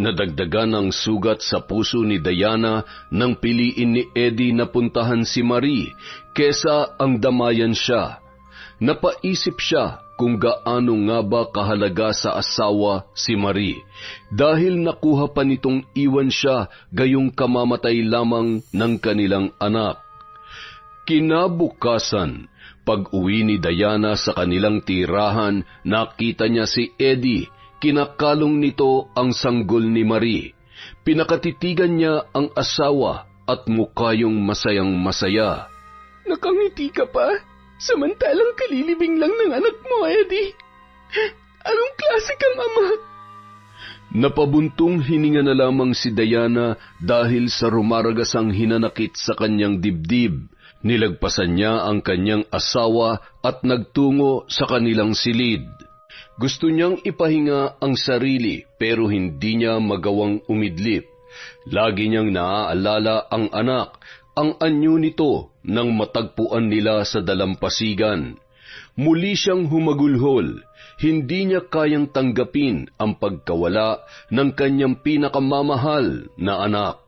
Nadagdagan ang sugat sa puso ni Diana nang piliin ni Eddie na puntahan si Marie kesa ang damayan siya. Napaisip siya kung gaano nga ba kahalaga sa asawa si Marie dahil nakuha pa nitong iwan siya gayong kamamatay lamang ng kanilang anak. Kinabukasan, pag-uwi ni Diana sa kanilang tirahan, nakita niya si Eddie. Kinakalong nito ang sanggol ni Marie. Pinakatitigan niya ang asawa at mukhayong masayang-masaya. Nakangiti ka pa? Samantalang kalilibing lang ng anak mo, Eddie. Anong klase kang ama? Napabuntong hininga na lamang si Diana dahil sa rumaragasang hinanakit sa kanyang dibdib. Nilagpasan niya ang kanyang asawa at nagtungo sa kanilang silid. Gusto niyang ipahinga ang sarili pero hindi niya magawang umidlip. Lagi niyang naaalala ang anak, ang anyo nito nang matagpuan nila sa dalampasigan. Muli siyang humagulhol. Hindi niya kayang tanggapin ang pagkawala ng kanyang pinakamamahal na anak.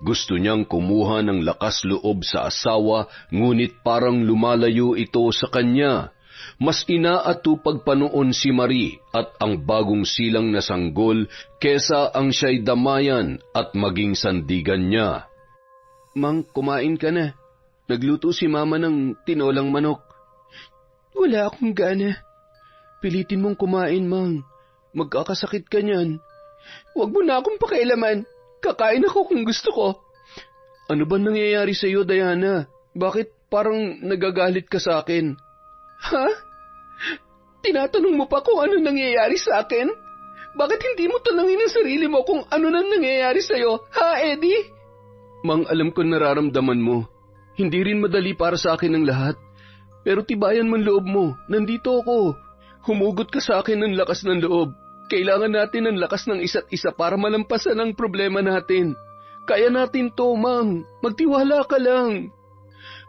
Gusto niyang kumuha ng lakas loob sa asawa, ngunit parang lumalayo ito sa kanya. Mas inaatupag pa noon si Marie at ang bagong silang na sanggol kesa ang siya'y damayan at maging sandigan niya. Mang, kumain ka na. Nagluto si Mama ng tinolang manok. Wala akong gana. Pilitin mong kumain, Mang. Magkakasakit ka niyan. Huwag mo na akong pakialaman. Kakain ako kung gusto ko. Ano ba nangyayari sa iyo, Diana? Bakit parang nagagalit ka sa akin? Ha? Tinatanong mo pa kung ano nangyayari sa akin? Bakit hindi mo tanungin ang sarili mo kung ano nang nangyayari sa iyo, ha, Eddie? Mang, alam ko nararamdaman mo. Hindi rin madali para sa akin ang lahat. Pero tibayan mo ang loob mo. Nandito ako. Humugot ka sa akin ng lakas ng loob. Kailangan natin ng lakas ng isa't isa para malampasan ang problema natin. Kaya natin to, Mang. Magtiwala ka lang.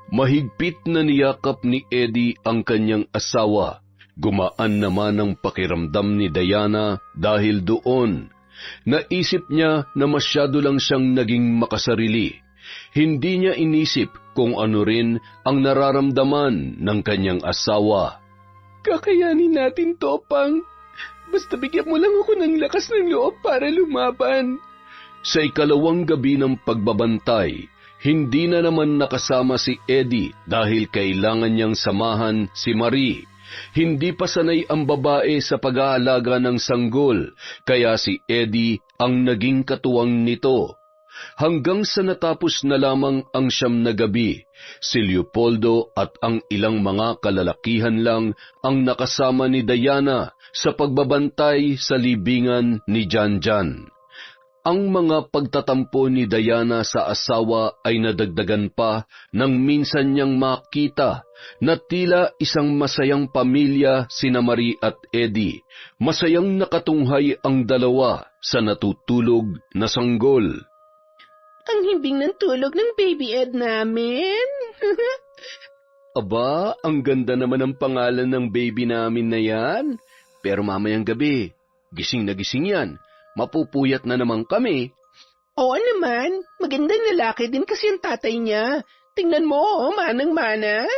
Mahigpit na niyakap ni Eddie ang kanyang asawa. Gumaan naman ang pakiramdam ni Diana dahil doon. Naisip niya na masyado lang siyang naging makasarili. Hindi niya inisip kung ano rin ang nararamdaman ng kanyang asawa. Kakayanin natin to, Pang. Basta bigyan mo lang ako ng lakas ng loob para lumaban. Sa ikalawang gabi ng pagbabantay, hindi na naman nakasama si Eddie dahil kailangan niyang samahan si Marie. Hindi pa sanay ang babae sa pag-aalaga ng sanggol, kaya si Eddie ang naging katuwang nito. Hanggang sa natapos na lamang ang 9 na gabi, si Leopoldo at ang ilang mga kalalakihan lang ang nakasama ni Diana sa pagbabantay sa libingan ni Janjan. Ang mga pagtatampo ni Diana sa asawa ay nadagdagan pa nang minsan niyang makita na tila isang masayang pamilya sina Marie at Eddie. Masayang nakatunghay ang dalawa sa natutulog na sanggol. Ang himbing ng tulog ng baby Ed namin. Aba, ang ganda naman ang pangalan ng baby namin na yan. Pero mamayang gabi, gising na gising yan. Mapupuyat na naman kami. Oo naman, magandang lalaki din kasi ang tatay niya. Tingnan mo, manang-mana.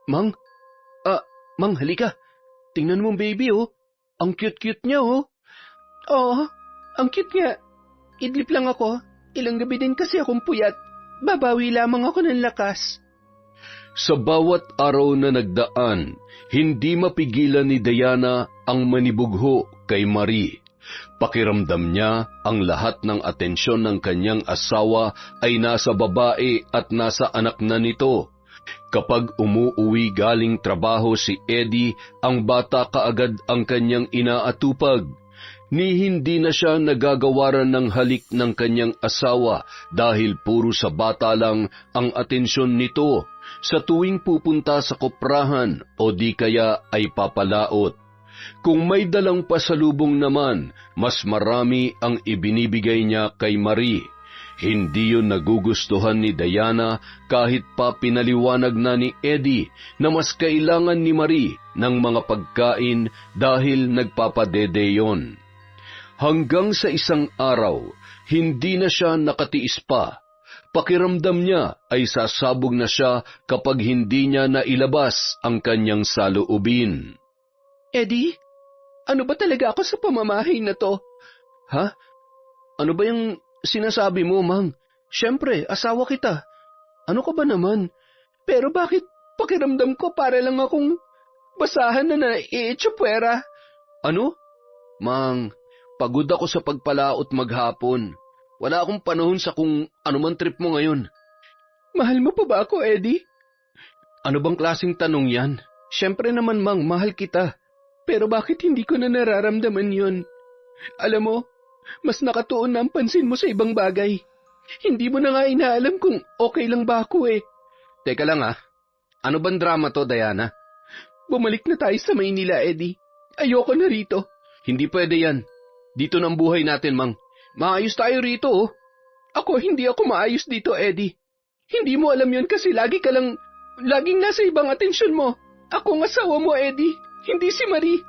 Mang, Mang, halika. Tingnan mo ang baby, oh. Ang cute-cute niya, oh. Oo, ang cute nga. Idlip lang ako. Ilang gabi din kasi akong puyat. Babawi lamang ako ng lakas. Sa bawat araw na nagdaan, hindi mapigilan ni Diana ang manibugho kay Marie. Pakiramdam niya ang lahat ng atensyon ng kanyang asawa ay nasa babae at nasa anak na nito. Kapag umuuwi galing trabaho si Eddie, ang bata kaagad ang kanyang inaatupag. Ni hindi na siya nagagawaran ng halik ng kanyang asawa dahil puro sa bata lang ang atensyon nito sa tuwing pupunta sa koprahan o di kaya ay papalaot. Kung may dalang pasalubong naman, mas marami ang ibinibigay niya kay Marie. Hindi yun nagugustuhan ni Diana kahit pa pinaliwanag na ni Eddie na mas kailangan ni Marie ng mga pagkain dahil nagpapadede yon. Hanggang sa isang araw, hindi na siya nakatiis pa. Pakiramdam niya ay sasabog na siya kapag hindi niya nailabas ang kanyang saloobin. Eddie, ano ba talaga ako sa pamamahay na to? Ha? Ano ba yung sinasabi mo, Mang? Siyempre, asawa kita. Ano ka ba naman? Pero bakit pakiramdam ko para lang akong basahan na naiitsupwera? Ano? Mang, pagod ako sa pagpalaot maghapon. Wala akong panahon sa kung ano man trip mo ngayon. Mahal mo pa ba ako, Eddie? Ano bang klaseng tanong yan? Siyempre naman, Mang, mahal kita. Pero bakit hindi ko na nararamdaman yun? Alam mo, mas nakatuon na ang pansin mo sa ibang bagay. Hindi mo na nga inaalam kung okay lang ba ako eh. Teka lang ah, ano bang drama to, Diana? Bumalik na tayo sa Maynila, Eddie. Ayoko na rito. Hindi pwede yan. Dito ng buhay natin, Mang. Maayos tayo rito, oh. Hindi ako maayos dito, Eddie. Hindi mo alam yun kasi laging nasa ibang atensyon mo. Ako ang asawa mo, Eddie. Hindi si Marie.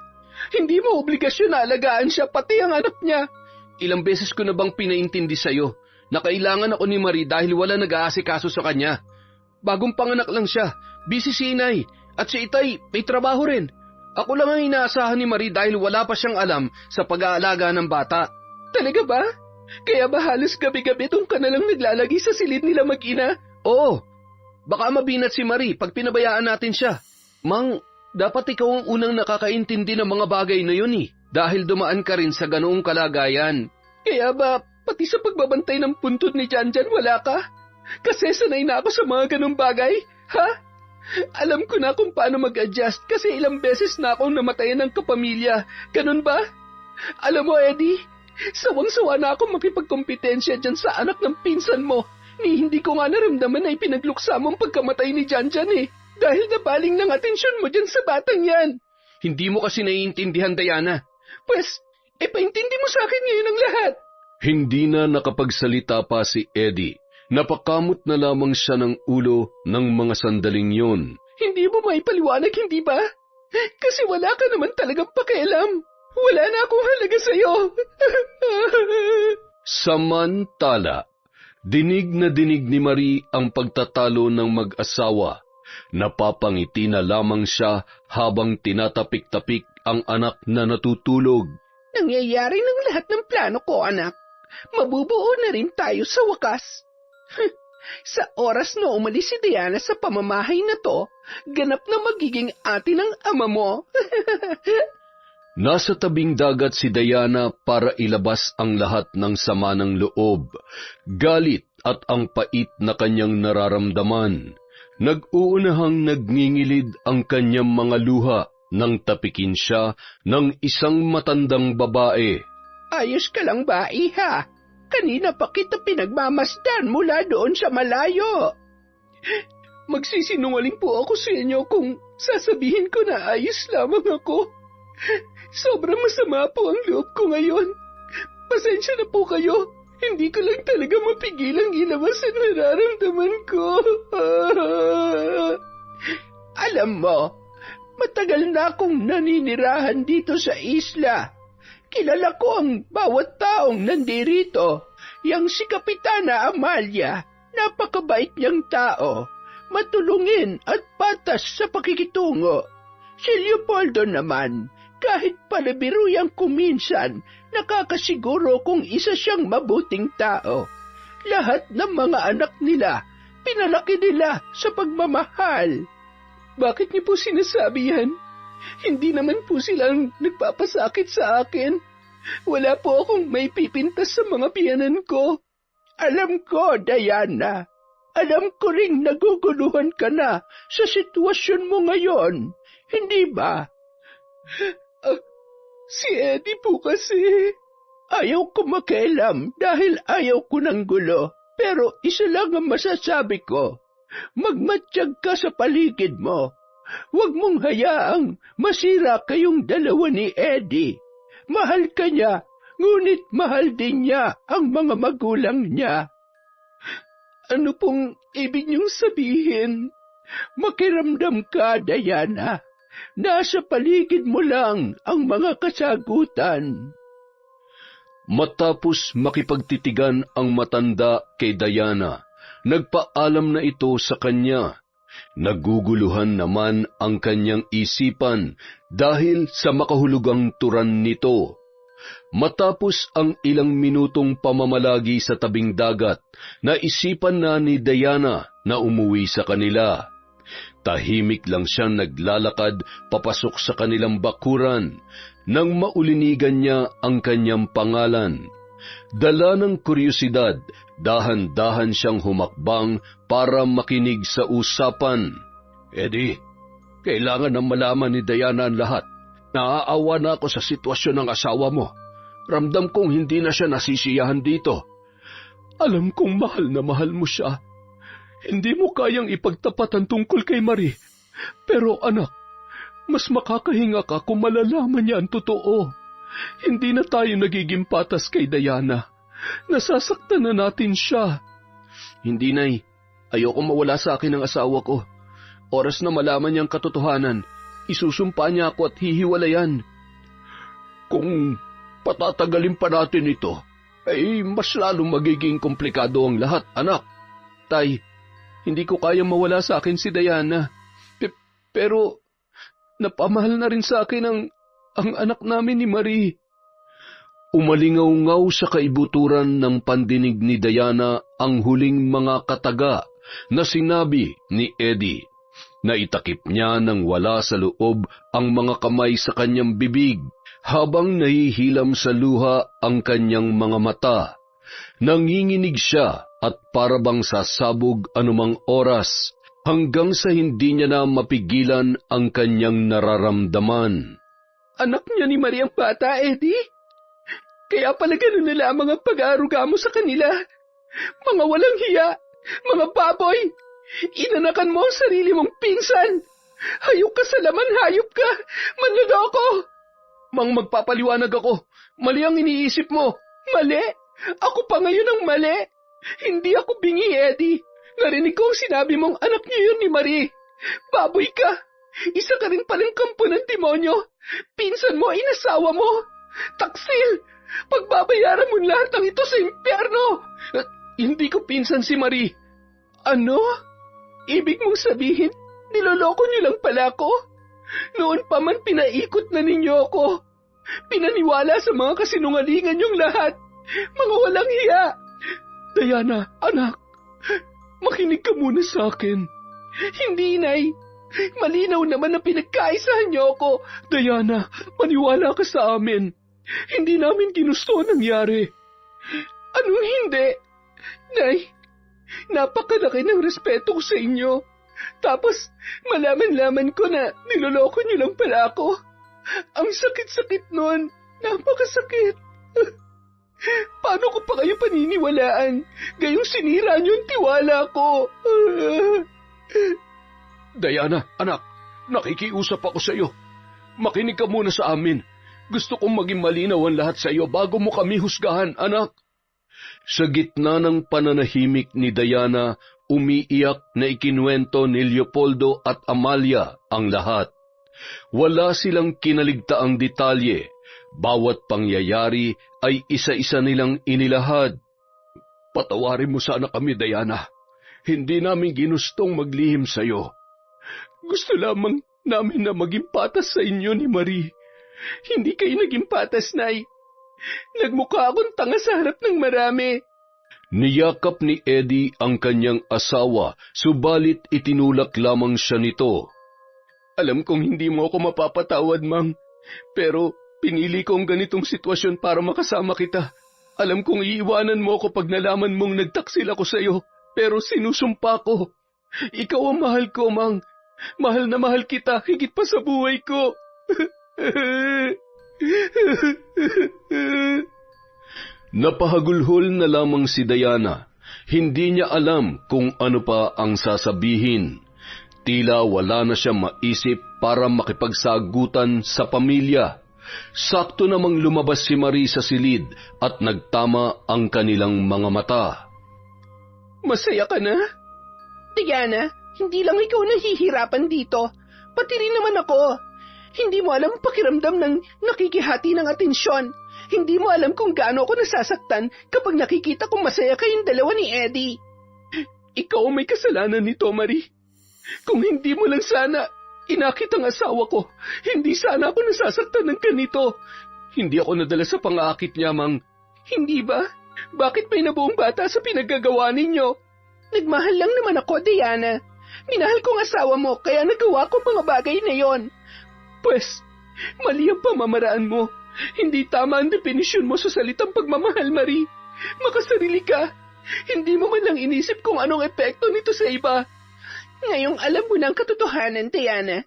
Hindi mo obligasyon na alagaan siya, pati ang anak niya. Ilang beses ko na bang pinaintindi sa'yo na kailangan ako ni Marie dahil wala nag-aasikaso sa kanya. Bagong panganak lang siya, busy si Inay, at si Itay may trabaho rin. Ako lang ang inaasahan ni Marie dahil wala pa siyang alam sa pag-aalaga ng bata. Talaga ba? Kaya ba halos gabi-gabi tong ka na lang naglalagi sa silid nila mag-ina? Oo, baka mabinat si Marie pag pinabayaan natin siya. Mang, dapat ikaw ang unang nakakaintindi ng mga bagay na yun dahil dumaan ka rin sa ganoong kalagayan. Kaya ba, pati sa pagbabantay ng puntod ni Janjan wala ka? Kasi sanay na ako sa mga ganong bagay, ha? Alam ko na kung paano mag-adjust kasi ilang beses na akong namatayan ng kapamilya. Ganon ba? Alam mo, Eddie, sawang-sawa na akong makipagkompetensya dyan sa anak ng pinsan mo. Hindi ko nga naramdaman na ipinagluksa mo ang pagkamatay ni Janjan dahil nabaling ng atensyon mo dyan sa batang yan. Hindi mo kasi naiintindihan, Diana. Pues, paintindi mo sa akin ngayon ang lahat. Hindi na nakapagsalita pa si Eddie. Napakamot na lamang siya ng ulo ng mga sandaling yon. Hindi mo maipaliwanag, hindi ba? Kasi wala ka naman talagang pakialam. Wala na akong halaga sa'yo. Samantala, dinig na dinig ni Marie ang pagtatalo ng mag-asawa. Napapangiti na lamang siya habang tinatapik-tapik ang anak na natutulog. Nangyayari ng lahat ng plano ko, anak. Mabubuo na rin tayo sa wakas. Sa oras na umalis si Diana sa pamamahay na to, ganap na magiging ate ng ama mo. Nasa tabing dagat si Diana para ilabas ang lahat ng sama ng loob, galit at ang pait na kanyang nararamdaman. Nag-uunahang nagngingilid ang kanyang mga luha nang tapikin siya ng isang matandang babae. Ayos ka lang ba, iha? Kanina pa kita pinagmamasdan mula doon sa malayo. Magsisinungaling po ako sa inyo kung sasabihin ko na ayos lamang ako. Sobrang masama po ang loob ko ngayon. Pasensya na po kayo. Hindi ko lang talaga mapigilang ilabas ang nararamdaman ko. Alam mo, matagal na akong naninirahan dito sa isla. Kilala ko ang bawat taong nandirito. Yang si Kapitana Amalia, napakabait niyang tao, matulungin at patas sa pakikitungo. Si Leopoldo naman, kahit palabiruyang kuminsan, nakakasiguro kung isa siyang mabuting tao. Lahat ng mga anak nila, pinalaki nila sa pagmamahal. Bakit niyo po sinasabi yan? Hindi naman po silang nagpapasakit sa akin. Wala po akong may pipintas sa mga biyanan ko. Alam ko, Diana. Alam ko ring naguguluhan ka na sa sitwasyon mo ngayon. Hindi ba? Si Eddie po kasi. Ayaw ko makialam dahil ayaw ko ng gulo. Pero isa lang ang masasabi ko. Magmatsyag ka sa paligid mo. Huwag mong hayaang masira kayong dalawa ni Eddie. Mahal ka niya, ngunit mahal din niya ang mga magulang niya. Ano pong ibig niyong sabihin? Makiramdam ka, Diana. Nasa paligid mo lang ang mga kasagutan. Matapos makipagtitigan ang matanda kay Diana, nagpaalam na ito sa kanya. Naguguluhan naman ang kanyang isipan dahil sa makahulugang turan nito. Matapos ang ilang minutong pamamalagi sa tabing dagat, naisipan na ni Diana na umuwi sa kanila. Tahimik lang siyang naglalakad papasok sa kanilang bakuran nang maulinigan niya ang kanyang pangalan. Dala ng kuryosidad, dahan-dahan siyang humakbang para makinig sa usapan. Eddie, kailangan nang malaman ni Diana ang lahat. Naaawa na ako sa sitwasyon ng asawa mo. Ramdam kong hindi na siya nasisiyahan dito. Alam kong mahal na mahal mo siya. Hindi mo kayang ipagtapat ang tungkol kay Marie. Pero anak, Mas makakahinga ka kung malalaman niya ang totoo. Hindi na tayo nagiging patas kay Diana. Nasasaktan na natin siya. Hindi, Nay. Ayoko mawala sa akin ang asawa ko. Oras na malaman niyang katotohanan, isusumpa niya ako at hihiwalayan. Kung patatagalin pa natin ito, ay mas lalong magiging komplikado ang lahat, anak. Tay, hindi ko kayang mawala sa akin si Diana. Pero napamahal na rin sa akin ang anak namin ni Marie. Umalingaw-ngaw sa kaibuturan ng pandinig ni Diana ang huling mga kataga na sinabi ni Eddie. Naitakip niya nang wala sa loob ang mga kamay sa kanyang bibig habang nahihilam sa luha ang kanyang mga mata. Nanginginig siya at parabang sasabog anumang oras hanggang sa hindi niya na mapigilan ang kanyang nararamdaman. Anak niya ni Marie ang bata, Eddie? Kaya pala ganun na lamang ang pag-aaruga mo sa kanila. Mga walang hiya, mga baboy, inanakan mo ang sarili mong pinsan. Hayop ka sa laman, hayop ka, manloloko. Mang, magpapaliwanag ako. Mali ang iniisip mo. Mali? Ako pa ngayon ang mali. Hindi ako bingi, Eddie. Narinig ko ang sinabi mong anak niyo yun ni Marie. Baboy ka. Isa ka rin palang kampo ng demonyo. Pinsan mo, inasawa mo. Taksil, pagbabayaran mo lahat ng ito sa impyerno. Hindi ko pinsan si Marie. Ano? Ibig mong sabihin, niloloko niyo lang pala ako? Noon pa man pinaikot na ninyo ako. Pinaniwala sa mga kasinungalingan niyong lahat. Mga walang hiya. Diana, anak, makinig ka muna sa akin. Hindi, Nay. Malinaw naman na pinagkaisahan niyo ako. Diana, maniwala ka sa amin. Hindi namin ginusto ang nangyari. Anong hindi? Nay, napakalaki ng respeto ko sa inyo. Tapos, malaman-laman ko na niloloko niyo lang pala ako. Ang sakit-sakit nun. Napakasakit. Paano ko pa kayo paniniwalaan? Gayong sinira niyo ang tiwala ko. Diana, anak, nakikiusap ako sa iyo. Makinig ka muna sa amin. Gusto kong maging malinaw ang lahat sa iyo bago mo kami husgahan, anak. Sa gitna ng pananahimik ni Diana, umiiyak na ikinuwento ni Leopoldo at Amalia ang lahat. Wala silang kinaligtaang detalye. Bawat pangyayari ay isa-isa nilang inilahad. Patawarin mo sana kami, Diana. Hindi namin ginustong maglihim sa iyo. Gusto lamang namin na maging patas sa inyo ni Marie. Hindi kayo naging patas, Nay. Nagmukha akong tanga sa harap ng marami. Niyakap ni Eddie ang kanyang asawa, subalit itinulak lamang siya nito. Alam kong hindi mo ako mapapatawad, Mang. Pero pinili ko ang ganitong sitwasyon para makasama kita. Alam kong iiwanan mo ako pag nalaman mong nagtaksil ako sa iyo. Pero sinusumpa ko. Ikaw ang mahal ko, Mang. Mahal na mahal kita, higit pa sa buhay ko. Napahagulhol na lamang si Diana. Hindi niya alam kung ano pa ang sasabihin. Tila wala na siya maisip para makipagsagutan sa pamilya. Sakto namang lumabas si Marie sa silid at nagtama ang kanilang mga mata. Masaya ka na? Diana, hindi lang ikaw nahihirapan dito. Pati rin naman ako. Hindi mo alam pakiramdam ng nakikihati ng atensyon. Hindi mo alam kung gaano ako nasasaktan kapag nakikita kong masaya kayong dalawa ni Eddie. Ikaw may kasalanan nito, Marie. Kung hindi mo lang sana inakit ang asawa ko, hindi sana ako nasasaktan ng ganito. Hindi ako nadala sa pang-aakit niya, Mang. Hindi ba? Bakit may nabuong bata sa pinaggagawa ninyo? Nagmahal lang naman ako, Diana. Minahal kong asawa mo, kaya nagawa ko mga bagay na yon. Pwes, mali ang pamamaraan mo. Hindi tama ang definisyon mo sa salitang pagmamahal, Marie. Makasarili ka. Hindi mo man lang inisip kung anong epekto nito sa iba. Ngayong alam mo na ang katotohanan, Diana.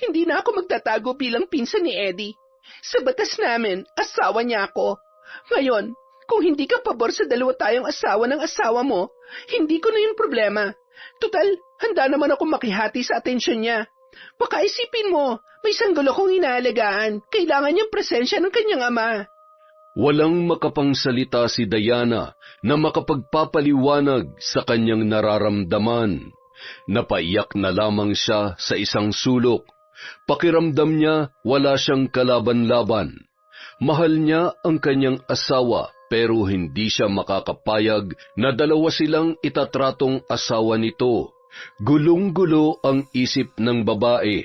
Hindi na ako magtatago bilang pinsan ni Eddie. Sa batas namin, asawa niya ako. Ngayon, kung hindi ka pabor sa dalawa tayong asawa ng asawa mo, hindi ko na yun problema. Tutal, handa naman ako makihati sa atensyon niya. Baka isipin mo, may sanggol akong inaalagaan. Kailangan niyang presensya ng kanyang ama. Walang makapangsalita si Diana na makapagpapaliwanag sa kanyang nararamdaman. Napaiyak na lamang siya sa isang sulok. Pakiramdam niya wala siyang kalaban-laban. Mahal niya ang kanyang asawa pero hindi siya makakapayag na dalawa silang itatratong asawa nito. Gulong-gulo ang isip ng babae.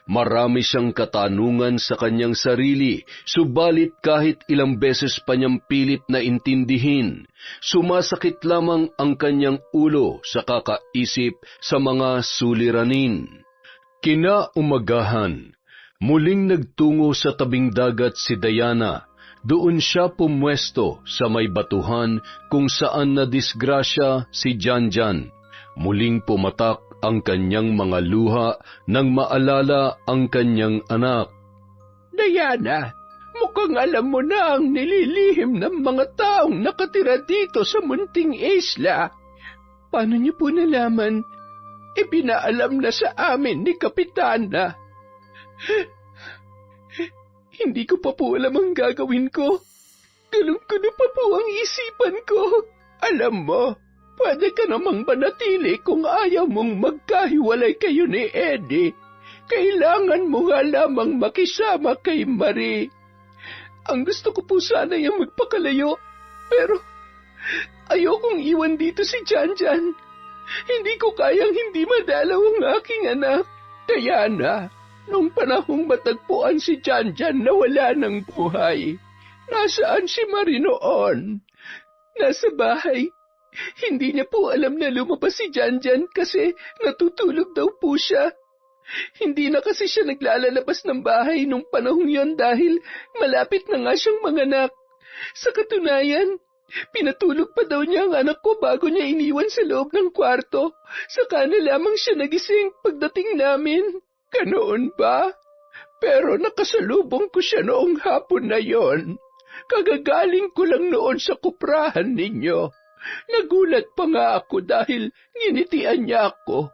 Marami siyang katanungan sa kanyang sarili, subalit kahit ilang beses pa niyang pilit na intindihin, sumasakit lamang ang kanyang ulo sa kakaisip sa mga suliranin. Kinaumagahan, muling nagtungo sa tabing dagat si Diana. Doon siya pumwesto sa may batuhan kung saan nadisgrasya si Janjan. Muling pumatak ang kanyang mga luha nang maalala ang kanyang anak. Diana, mukhang alam mo na ang nililihim ng mga taong nakatira dito sa munting isla. Paano niyo po nalaman? Ipinaalam na sa amin ni Kapitana. Hindi ko pa po alam ang gagawin ko. Gulong-gulo pa po ang isipan ko. Alam mo, pwede ka namang manatili kung ayaw mong magkahiwalay kayo ni Eddie. Kailangan mo nga lamang makisama kay Marie. Ang gusto ko po sana yung magpakalayo, pero ayokong iwan dito si Janjan. Hindi ko kayang hindi madalaw ang aking anak. Diana, nung panahong matagpuan si Janjan na wala ng buhay, nasaan si Marie noon? Nasa bahay. Hindi niya po alam na lumabas si Janjan kasi natutulog daw po siya. Hindi na kasi siya naglalabas ng bahay nung panahong yon dahil malapit na nga siyang manganak. Sa katunayan, pinatulog pa daw niya ang anak ko bago niya iniwan sa loob ng kwarto. Saka na lamang siya nagising pagdating namin. Ganoon ba? Pero nakasalubong ko siya noong hapon na yon. Kagagaling ko lang noon sa kuprahan ninyo. Nagulat pa nga ako dahil nginitian niya ako.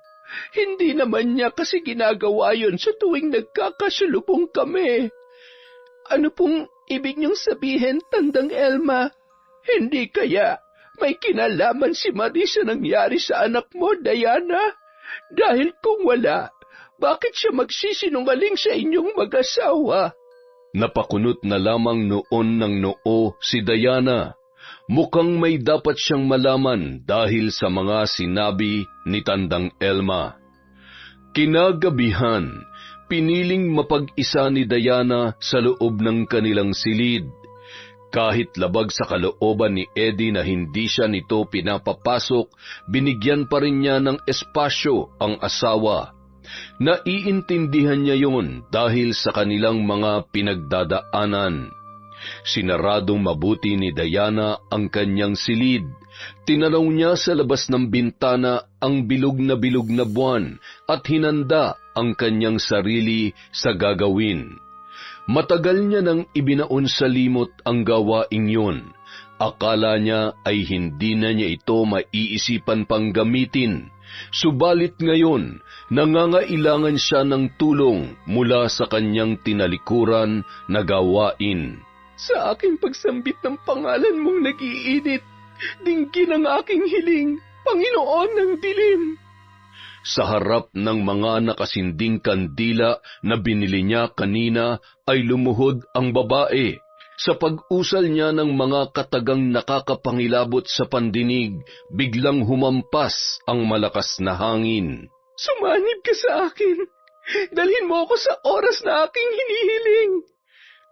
Hindi naman niya kasi ginagawa yon sa tuwing nagkakasalubong kami. Ano pong ibig niyong sabihin, Tandang Elma? Hindi kaya may kinalaman si Marie sa nangyari sa anak mo, Diana? Dahil kung wala, bakit siya magsisinungaling sa inyong mag-asawa? Napakunot na lamang noon ng noo si Diana. Mukhang may dapat siyang malaman dahil sa mga sinabi ni Tandang Elma. Kinagabihan, piniling mapag-isa ni Diana sa loob ng kanilang silid. Kahit labag sa kalooban ni Eddie na hindi siya nito pinapapasok, binigyan pa rin niya ng espasyo ang asawa. Naiintindihan niya yon dahil sa kanilang mga pinagdadaanan. Sinaradong mabuti ni Diana ang kanyang silid. Tinanaw niya sa labas ng bintana ang bilog na buwan at hinanda ang kanyang sarili sa gagawin. Matagal niya nang ibinaon sa limot ang gawaing yun. Akala niya ay hindi na niya ito maiisipan pang gamitin. Subalit ngayon, nangangailangan siya ng tulong mula sa kanyang tinalikuran na gawain. Sa aking pagsambit ng pangalan mong nag-iinit, dinggin ang aking hiling, Panginoon ng dilim. Sa harap ng mga nakasinding kandila na binili niya kanina ay lumuhod ang babae. Sa pag-usal niya ng mga katagang nakakapangilabot sa pandinig, biglang humampas ang malakas na hangin. Sumanib ka sa akin. Dalhin mo ako sa oras na aking hinihiling.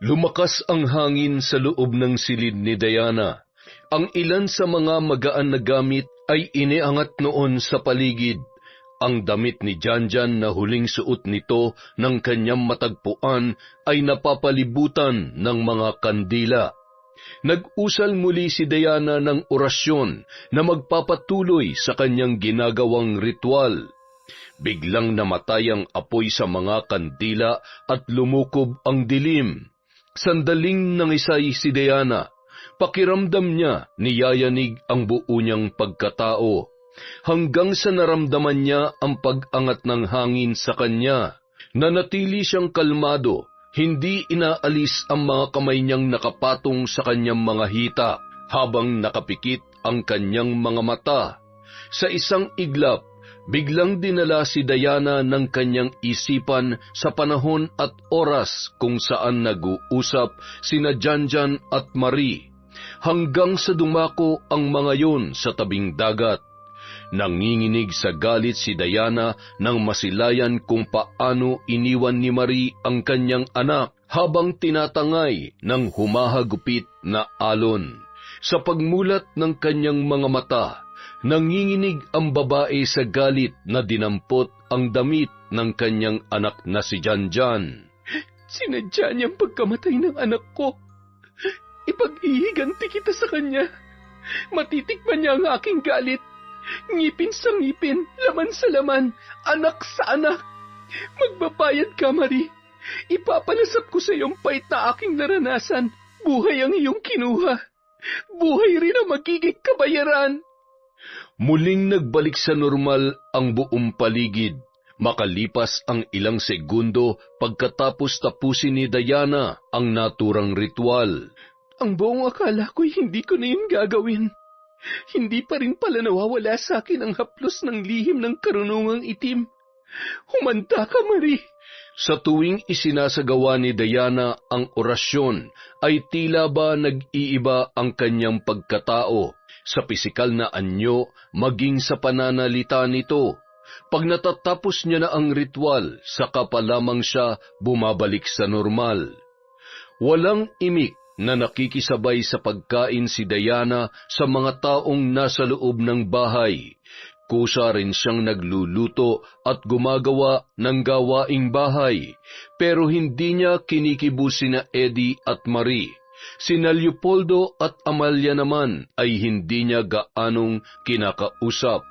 Lumakas ang hangin sa loob ng silid ni Diana. Ang ilan sa mga magaan na gamit ay iniangat noon sa paligid. Ang damit ni Janjan na huling suot nito ng kanyang matagpuan ay napapalibutan ng mga kandila. Nag-usal muli si Diana ng orasyon na magpapatuloy sa kanyang ginagawang ritual. Biglang namatay ang apoy sa mga kandila at lumukob ang dilim. Sandaling nangisay si Diana. Pakiramdam niya niyayanig ang buo niyang pagkatao. Hanggang sa naramdaman niya ang pag-angat ng hangin sa kanya. Nanatili siyang kalmado, hindi inaalis ang mga kamay niyang nakapatong sa kanyang mga hita habang nakapikit ang kanyang mga mata. Sa isang iglap, biglang dinala si Diana ng kanyang isipan sa panahon at oras kung saan nag-uusap sina Janjan at Marie, hanggang sa dumako ang mga yon sa tabing dagat. Nanginginig sa galit si Diana nang masilayan kung paano iniwan ni Marie ang kanyang anak habang tinatangay ng humahagupit na alon. Sa pagmulat ng kanyang mga mata, nanginginig ang babae sa galit na dinampot ang damit ng kanyang anak na si Janjan. Sinadya niyang pagkamatay ng anak ko. Ipag-ihiganti kita sa kanya. Matitikman niya ang aking galit. Ngipin sa ngipin, laman sa laman, anak sa anak. Magbabayad ka, Marie. Ipapalasap ko sa iyong pait na aking naranasan. Buhay ang iyong kinuha. Buhay rin ang magiging kabayaran. Muling nagbalik sa normal ang buong paligid. Makalipas ang ilang segundo pagkatapos tapusin ni Diana ang naturang ritual. Ang buong akala ko'y hindi ko na yun gagawin. Hindi pa rin pala nawawala sa akin ang haplos ng lihim ng karunungang itim. Humanda ka, Marie. Sa tuwing isinasagawa ni Diana ang orasyon, ay tila ba nag-iiba ang kanyang pagkatao, sa pisikal na anyo maging sa pananalita nito. Pag natatapos niya na ang ritual, saka pa lamang siya bumabalik sa normal. Walang imik na nakikisabay sa pagkain si Diana sa mga taong nasa loob ng bahay. Kusa rin siyang nagluluto at gumagawa ng gawaing bahay, pero hindi niya kinikibo sina Eddie at Marie. Sina Leopoldo at Amalia naman ay hindi niya gaanong kinakausap.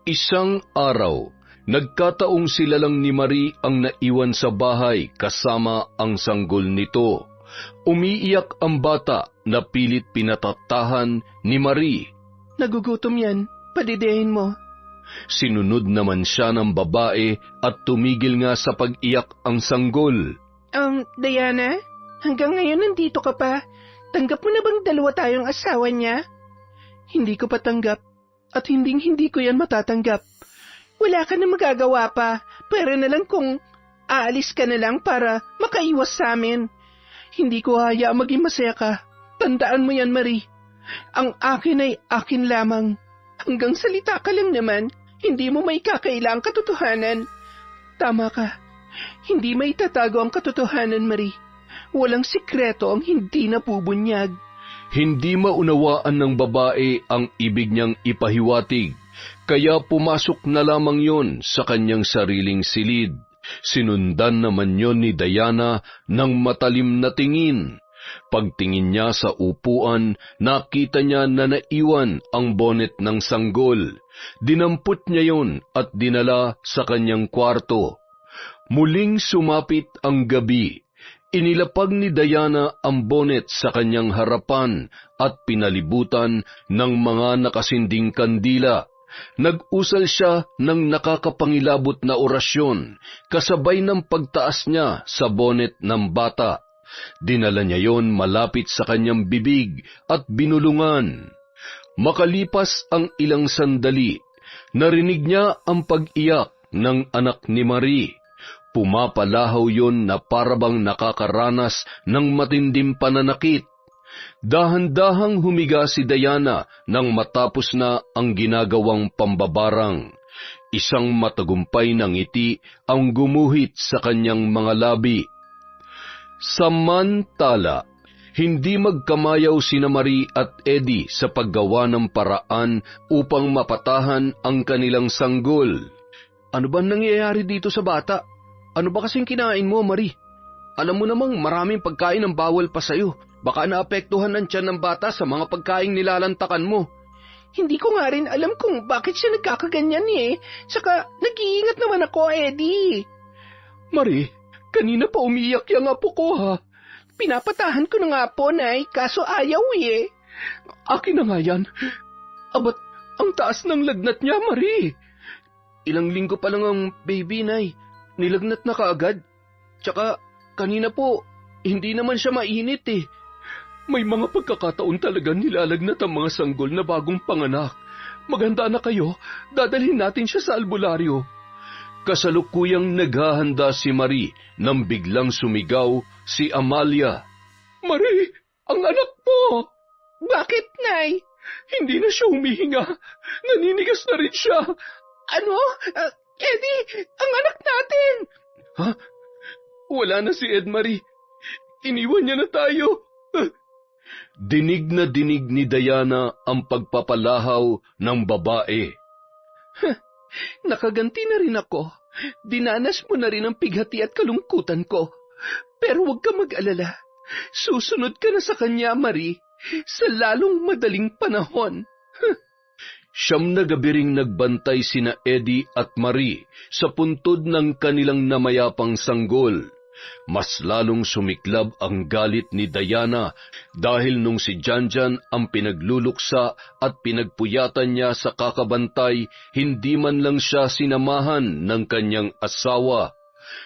Isang araw, nagkataong sila lang ni Marie ang naiwan sa bahay kasama ang sanggol nito. Umiiyak ang bata na pilit pinatatahan ni Marie. Nagugutom yan, padidehin mo. Sinunod naman siya ng babae at tumigil nga sa pag-iyak ang sanggol. Diana, hanggang ngayon nandito ka pa. Tanggap mo na bang dalawa tayong asawa niya? Hindi ko pa tanggap at hindi ko yan matatanggap. Wala ka na magagawa pa, pero na lang kung aalis ka na lang para makaiwas sa amin. Hindi ko hayaang maging masaya ka. Tandaan mo yan, Marie. Ang akin ay akin lamang. Hanggang salita ka lang naman, hindi mo may kakailang katotohanan. Tama ka. Hindi may tatago ang katotohanan, Marie. Walang sikreto ang hindi napubunyag. Hindi maunawaan ng babae ang ibig niyang ipahiwatig, kaya pumasok na lamang yon sa kanyang sariling silid. Sinundan naman yon ni Diana ng matalim na tingin. Pagtingin niya sa upuan, nakita niya na naiwan ang bonnet ng sanggol. Dinampot niya yon at dinala sa kanyang kwarto. Muling sumapit ang gabi. Inilapag ni Diana ang bonnet sa kanyang harapan at pinalibutan ng mga nakasinding kandila. Nag-usal siya ng nakakapangilabot na orasyon, kasabay ng pagtaas niya sa bonnet ng bata. Dinala niya yon malapit sa kanyang bibig at binulungan. Makalipas ang ilang sandali, narinig niya ang pag-iyak ng anak ni Marie. Pumapalahaw yon na parabang nakakaranas ng matinding pananakit. Dahan-dahang humiga si Diana nang matapos na ang ginagawang pambabarang. Isang matagumpay na ngiti ang gumuhit sa kanyang mga labi. Samantala, hindi magkamayaw sina Marie at Eddie sa paggawa ng paraan upang mapatahan ang kanilang sanggol. Ano ba nangyayari dito sa bata? Ano ba kasing kinain mo, Marie? Alam mo namang maraming pagkain ang bawal pa sa'yo. Baka naapektuhan ng tiyan ng bata sa mga pagkaing nilalantakan mo. Hindi ko nga rin alam kung bakit siya nagkakaganyan eh. Saka nag-iingat naman ako, Eddie. Marie, kanina pa umiyak yung apo ko ha. Pinapatahan ko na nga po, Nay, kaso ayaw eh. Akin na nga yan. Abat, ang taas ng lagnat niya, Marie. Ilang linggo pa lang ang baby, Nay. nilagnat na kaagad. Tsaka, kanina po, hindi naman siya mainit eh. May mga pagkakataon talaga nilalagnat ang mga sanggol na bagong panganak. Maganda na kayo, dadalhin natin siya sa albularyo. Kasalukuyang naghahanda si Marie nang biglang sumigaw si Amalia. Marie, ang anak mo! Bakit, Nay? Hindi na siya humihinga. Naninigas na rin siya. Ano? Eddie, ang anak natin! Ha? Wala na si Edmarie. Iniwan niya na tayo. Dinig na dinig ni Diana ang pagpapalahaw ng babae. Nakaganti na rin ako. Dinanas mo na rin ang pighati at kalungkutan ko. Pero huwag ka mag-alala. Susunod ka na sa kanya, Marie, sa lalong madaling panahon. Siyam na gabi ring nagbantay sina Eddie at Marie sa puntod ng kanilang namayapang sanggol. Mas lalong sumiklab ang galit ni Diana dahil nung si Janjan ang pinagluluksa at pinagpuyatan niya sa kakabantay, hindi man lang siya sinamahan ng kanyang asawa.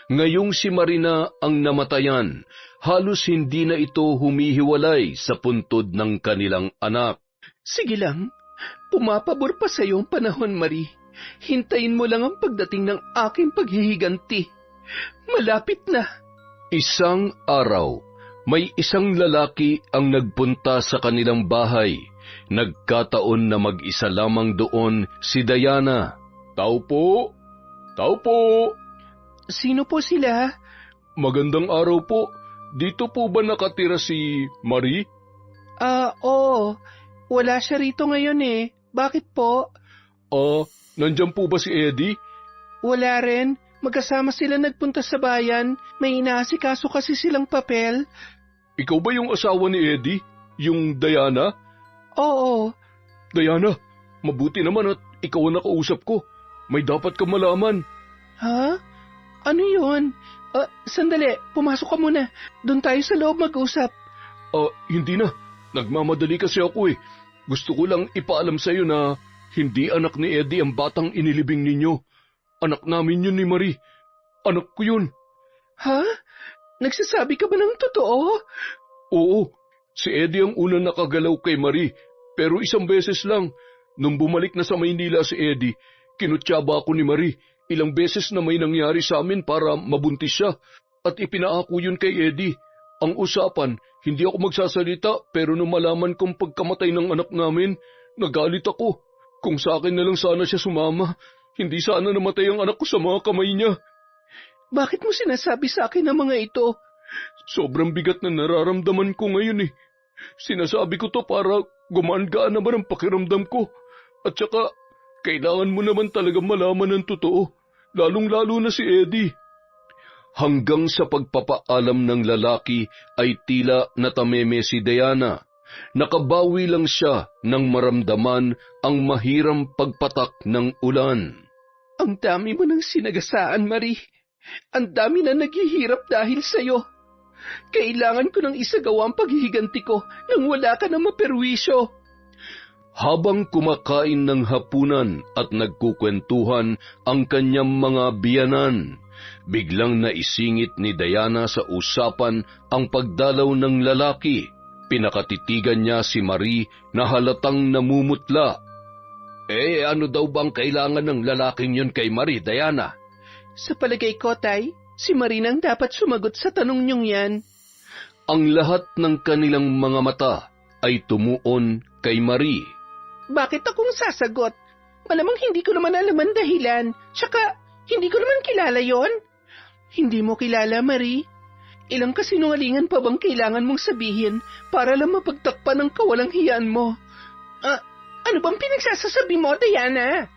Ngayong si Marina ang namatayan, halos hindi na ito humihiwalay sa puntod ng kanilang anak. Sige lang, pumapabor pa sa iyong panahon, Marie. Hintayin mo lang ang pagdating ng aking paghihiganti. Malapit na. Isang araw, may isang lalaki ang nagpunta sa kanilang bahay. Nagkataon na mag-isa lamang doon si Diana. Tao po! Tao po! Sino po sila? Magandang araw po. Dito po ba nakatira si Marie? Oo. Wala siya rito ngayon eh. Bakit po? Nandyan po ba si Eddie? Wala rin. Magkasama sila nagpunta sa bayan. May inaasikaso kasi silang papel. Ikaw ba yung asawa ni Eddie? Yung Diana? Oo. Diana, mabuti naman at ikaw ang nakausap ko. May dapat kang malaman. Ha? Ano yun? Sandali, pumasok ka muna. Doon tayo sa loob mag-usap. Hindi na. Nagmamadali kasi ako eh. Gusto ko lang ipaalam sa iyo na hindi anak ni Eddie ang batang inilibing ninyo. Anak namin yun ni Marie. Anak ko yun. Ha? Nagsasabi ka ba ng totoo? Oo. Si Eddie ang unang nakagalaw kay Marie. Pero isang beses lang. Nung bumalik na sa Maynila si Eddie, kinutsaba ako ni Marie. Ilang beses na may nangyari sa amin para mabuntis siya. At ipinaako yun kay Eddie. Ang usapan, hindi ako magsasalita pero nung malaman kong pagkamatay ng anak namin, nagalit ako. Kung sa akin na lang sana siya sumama, hindi sana namatay ang anak ko sa mga kamay niya. Bakit mo sinasabi sa akin ang mga ito? Sobrang bigat na nararamdaman ko ngayon eh. Sinasabi ko to para gumaan-gaan naman ang pakiramdam ko. At saka, kailangan mo naman talaga malaman ng totoo, lalong-lalo na si Eddie. Hanggang sa pagpapaalam ng lalaki ay tila natameme si Diana. Nakabawi lang siya nang maramdaman ang mahiram pagpatak ng ulan. Ang dami mo ng sinagasaan, Marie. Ang dami na naghihirap dahil sa'yo. Kailangan ko nang isagawa ang paghihiganti ko nang wala ka na maperwisyo. Habang kumakain ng hapunan at nagkukwentuhan ang kanyang mga biyanan, biglang naisingit ni Diana sa usapan ang pagdalaw ng lalaki. Pinakatitigan niya si Marie na halatang namumutla. Ano daw bang kailangan ng lalaking yun kay Marie, Diana? Sa palagay ko, Tay, si Marie nang dapat sumagot sa tanong niyong yan. Ang lahat ng kanilang mga mata ay tumuon kay Marie. Bakit akong sasagot? Malamang hindi ko naman alam ang dahilan. Tsaka, hindi ko naman kilala yon. Hindi mo kilala, Marie? Ilang kasinungalingan pa bang kailangan mong sabihin para lang mapagtakpan ang kawalang hiyaan mo? Ano bang pinagsasasabi mo, Diana?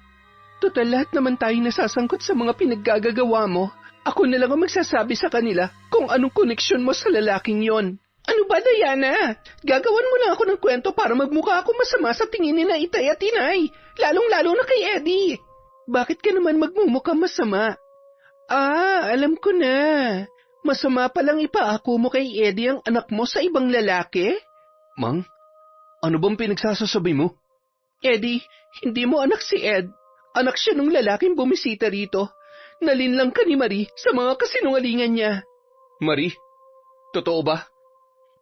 Total lahat naman tayo nasasangkot sa mga pinaggagawa mo. Ako na lang ang magsasabi sa kanila kung anong koneksyon mo sa lalaking yon. Ano ba, Diana? Gagawan mo lang ako ng kwento para magmukha ako masama sa tingin ni na Itay at Inay, lalong-lalo na kay Eddie. Bakit ka naman magmumukha masama? Alam ko na. Masama palang ipaako mo kay Eddie ang anak mo sa ibang lalaki? Mang, ano bang pinagsasasabi mo? Eddie, hindi mo anak si Ed. Anak siya nung lalaking bumisita rito. Nalinlang ka ni Marie sa mga kasinungalingan niya. Marie, totoo ba?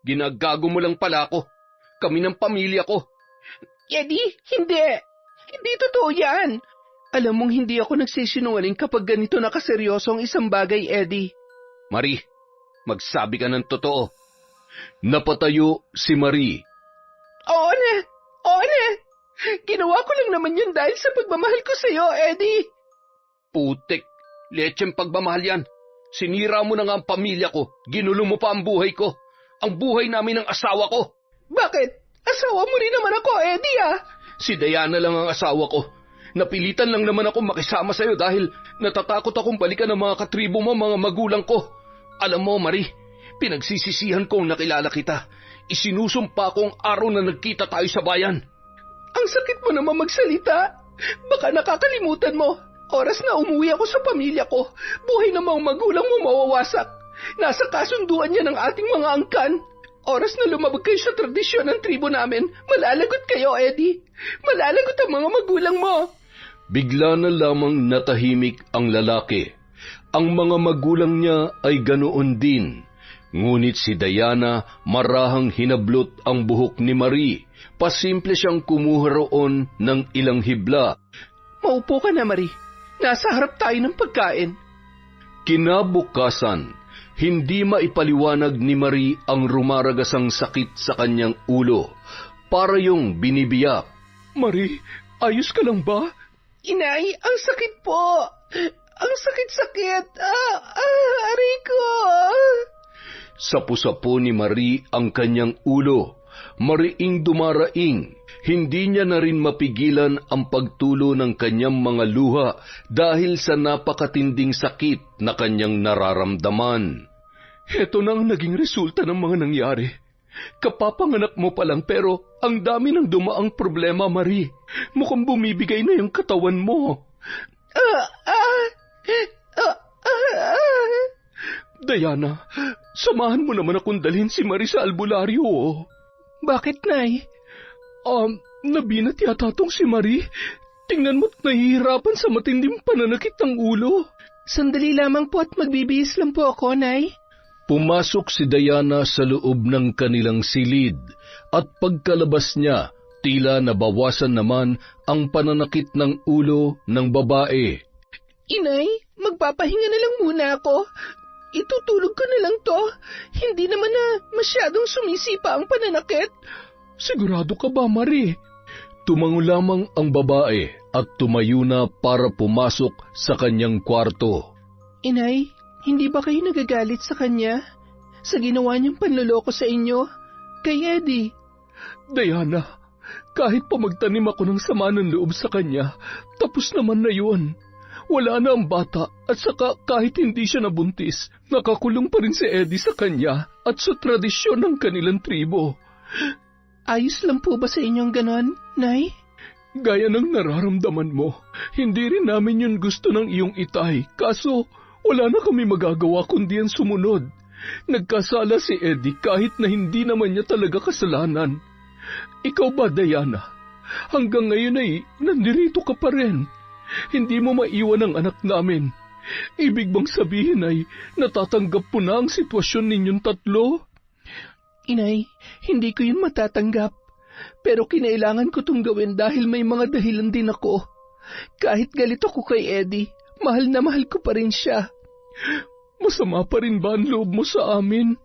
Ginagago mo lang pala ako. Kami ng pamilya ko. Eddie, hindi. Hindi totoo yan. Alam mong hindi ako nagsisinungaling kapag ganito nakaseryoso ang isang bagay, Eddie. Marie, magsabi ka ng totoo. Napatayo si Marie. Oo na. Ginawa ko lang naman yun dahil sa pagmamahal ko sa'yo, Eddie. Putik, lecheng pagmamahal yan. Sinira mo na nga ang pamilya ko. Ginulo mo pa ang buhay ko. Ang buhay namin ng asawa ko. Bakit? Asawa mo rin naman ako, Eddie, ah. Si Diana lang ang asawa ko. Napilitan lang naman ako makisama sa'yo dahil natatakot akong balikan ng mga katribo mo, mga magulang ko. Alam mo, Marie, pinagsisisihan kong nakilala kita. Isinusumpa ko ang araw na nagkita tayo sa bayan. Ang sakit mo naman magsalita. Baka nakakalimutan mo. Oras na umuwi ako sa pamilya ko, buhay ng mga magulang mo mawawasak. Nasa kasunduan niya ng ating mga angkan. Oras na lumabag kayo sa tradisyon ng tribo namin, malalagot kayo, Eddie. Malalagot ang mga magulang mo. Bigla na lamang natahimik ang lalaki. Ang mga magulang niya ay ganoon din. Ngunit si Diana marahang hinablot ang buhok ni Marie. Pasimple siyang kumuha roon ng ilang hibla. Maupo ka na, Marie. Nasa harap tayo ng pagkain. Kinabukasan, hindi maipaliwanag ni Marie ang rumaragasang sakit sa kanyang ulo. Para yung binibiyak. Marie, ayos ka lang ba? Inay, ang sakit po. Ang sakit-sakit. Aray ko. Sapu-sapu ni Marie ang kanyang ulo. Mariing dumaraing. Hindi niya na rin mapigilan ang pagtulo ng kanyang mga luha dahil sa napakatinding sakit na kanyang nararamdaman. Heto na ang naging resulta ng mga nangyari. Kapapanganak mo pa lang pero ang dami ng dumaang problema, Marie. Mukhang bumibigay na yung katawan mo. Diana, samahan mo naman akong dalhin si Marie sa albularyo. Bakit, Nay? Nabinat yata tong si Marie. Tingnan mo't nahihirapan sa matinding pananakit ng ulo. Sandali lamang po at magbibihis lang po ako, Nay. Pumasok si Diana sa loob ng kanilang silid at pagkalabas niya, tila nabawasan naman ang pananakit ng ulo ng babae. Inay, magpapahinga na lang muna ako. Itutulog ko na lang to. Hindi naman na masyadong sumisipa ang pananakit. Sigurado ka ba, Marie? Tumango lamang ang babae at tumayo na para pumasok sa kanyang kwarto. Inay, hindi ba kayo nagagalit sa kanya? Sa ginawa niyang panloloko sa inyo? Kay Eddie? Diana, kahit pa magtanim ako ng sama ng loob sa kanya, tapos naman na yun. Wala na ang bata at saka kahit hindi siya nabuntis, nakakulong pa rin si Eddie sa kanya at sa tradisyon ng kanilang tribo. Ayos lang po ba sa inyong ganon, Nay? Gaya ng nararamdaman mo, hindi rin namin yun gusto ng iyong itay, kaso wala na kami magagawa kundi ang sumunod. Nagkasala si Eddie kahit na hindi naman niya talaga kasalanan. Ikaw ba, Diana? Hanggang ngayon ay nandirito ka pa rin. Hindi mo maiwan ang anak namin. Ibig bang sabihin ay natatanggap mo na ang sitwasyon ninyong tatlo? Inay, hindi ko yun matatanggap. Pero kinailangan ko itong gawin dahil may mga dahilan din ako. Kahit galit ako kay Eddie, mahal na mahal ko pa rin siya. Masama pa rin ba ang loob mo sa amin?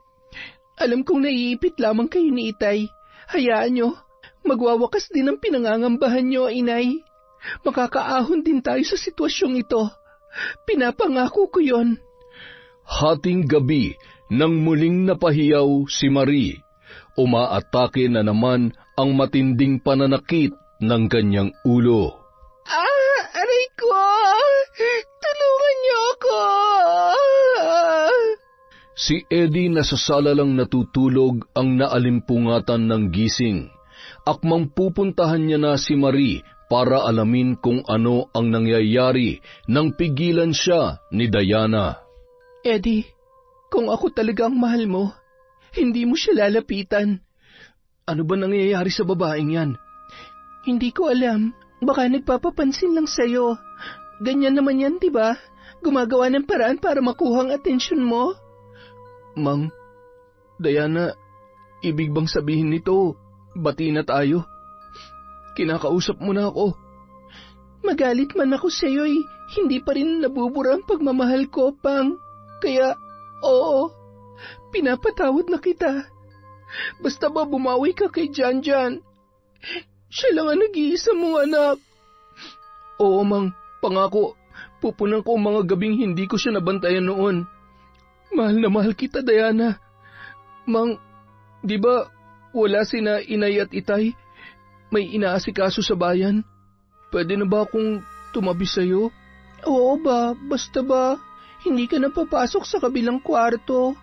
Alam kong naiipit lamang kayo ni Itay. Hayaan nyo, magwawakas din ang pinangangambahan nyo, Inay. Makakaahon din tayo sa sitwasyong ito. Pinapangako ko yon. Hating gabi, nang muling napahiyaw si Marie, umaatake na naman ang matinding pananakit ng kanyang ulo. Aray ko! Tulungan niyo ako! Si Eddie nasasala lang natutulog ang naalimpungatan ng gising. Akmang pupuntahan niya na si Marie para alamin kung ano ang nangyayari nang pigilan siya ni Diana. Eddie, kung ako talagang mahal mo, hindi mo siya lalapitan. Ano ba nangyayari sa babaeng yan? Hindi ko alam. Baka nagpapapansin lang sa'yo. Ganyan naman yan, diba? gumagawa ng paraan para makuha ang atensyon mo. Mang, Diana, ibig bang sabihin nito, bati na tayo? Kinakausap mo na ako. Magalit man ako sa'yo'y hindi pa rin nabubura ang pagmamahal ko, Pang. Kaya, oo, pinapatawad na kita. Basta ba bumawi ka kay Janjan? Siya lang ang nag-iisa mong anak. Oo, Mang, pangako, pupunan ko ang mga gabing hindi ko siya nabantayan noon. Mahal na mahal kita, Diana. Mang, di ba wala sina inay at itay? May inaasikaso sa bayan. Pwede na ba akong tumabi sa'yo? Oo ba, basta ba, hindi ka na papasok sa kabilang kwarto.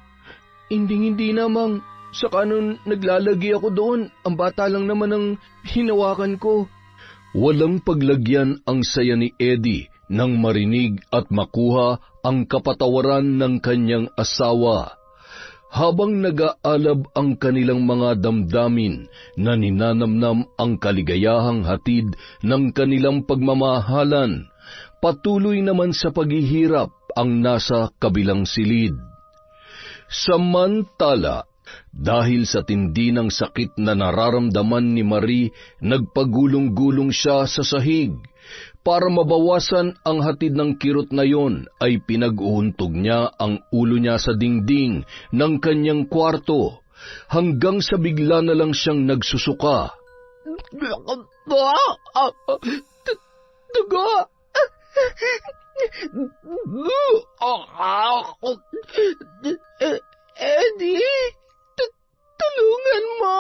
Hindi na, Mang. Saka nung naglalagi ako doon, ang bata lang naman ang hinawakan ko. Walang paglagyan ang saya ni Eddie nang marinig at makuha ang kapatawaran ng kanyang asawa. Habang nag-aalab ang kanilang mga damdamin na ninanamnam ang kaligayahang hatid ng kanilang pagmamahalan, patuloy naman sa paghihirap ang nasa kabilang silid. Samantala, dahil sa tindi ng sakit na nararamdaman ni Marie, nagpagulong-gulong siya sa sahig. Para mabawasan ang hatid ng kirot na yon, ay pinag-uuntog niya ang ulo niya sa dingding ng kanyang kwarto, hanggang sa bigla na lang siyang nagsusuka. Dugo! Eddie, tulungan mo!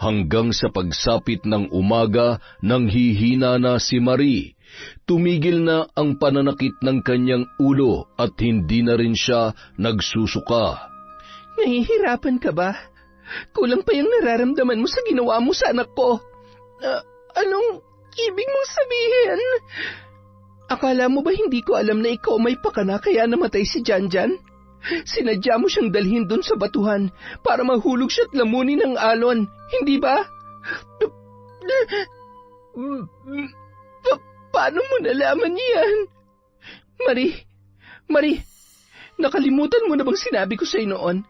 Hanggang sa pagsapit ng umaga nang hihina na si Marie, tumigil na ang pananakit ng kanyang ulo at hindi na rin siya nagsusuka. Nahihirapan ka ba? Kulang pa yung nararamdaman mo sa ginawa mo sa anak ko. Anong ibig mong sabihin? Akala mo ba hindi ko alam na ikaw may pakana kaya namatay si Janjan? Sinadya mo siyang dalhin dun sa batuhan para mahulog siya at lamunin ng alon, hindi ba? Paano mo nalaman yan? Marie, nakalimutan mo na bang sinabi ko sa'yo noon?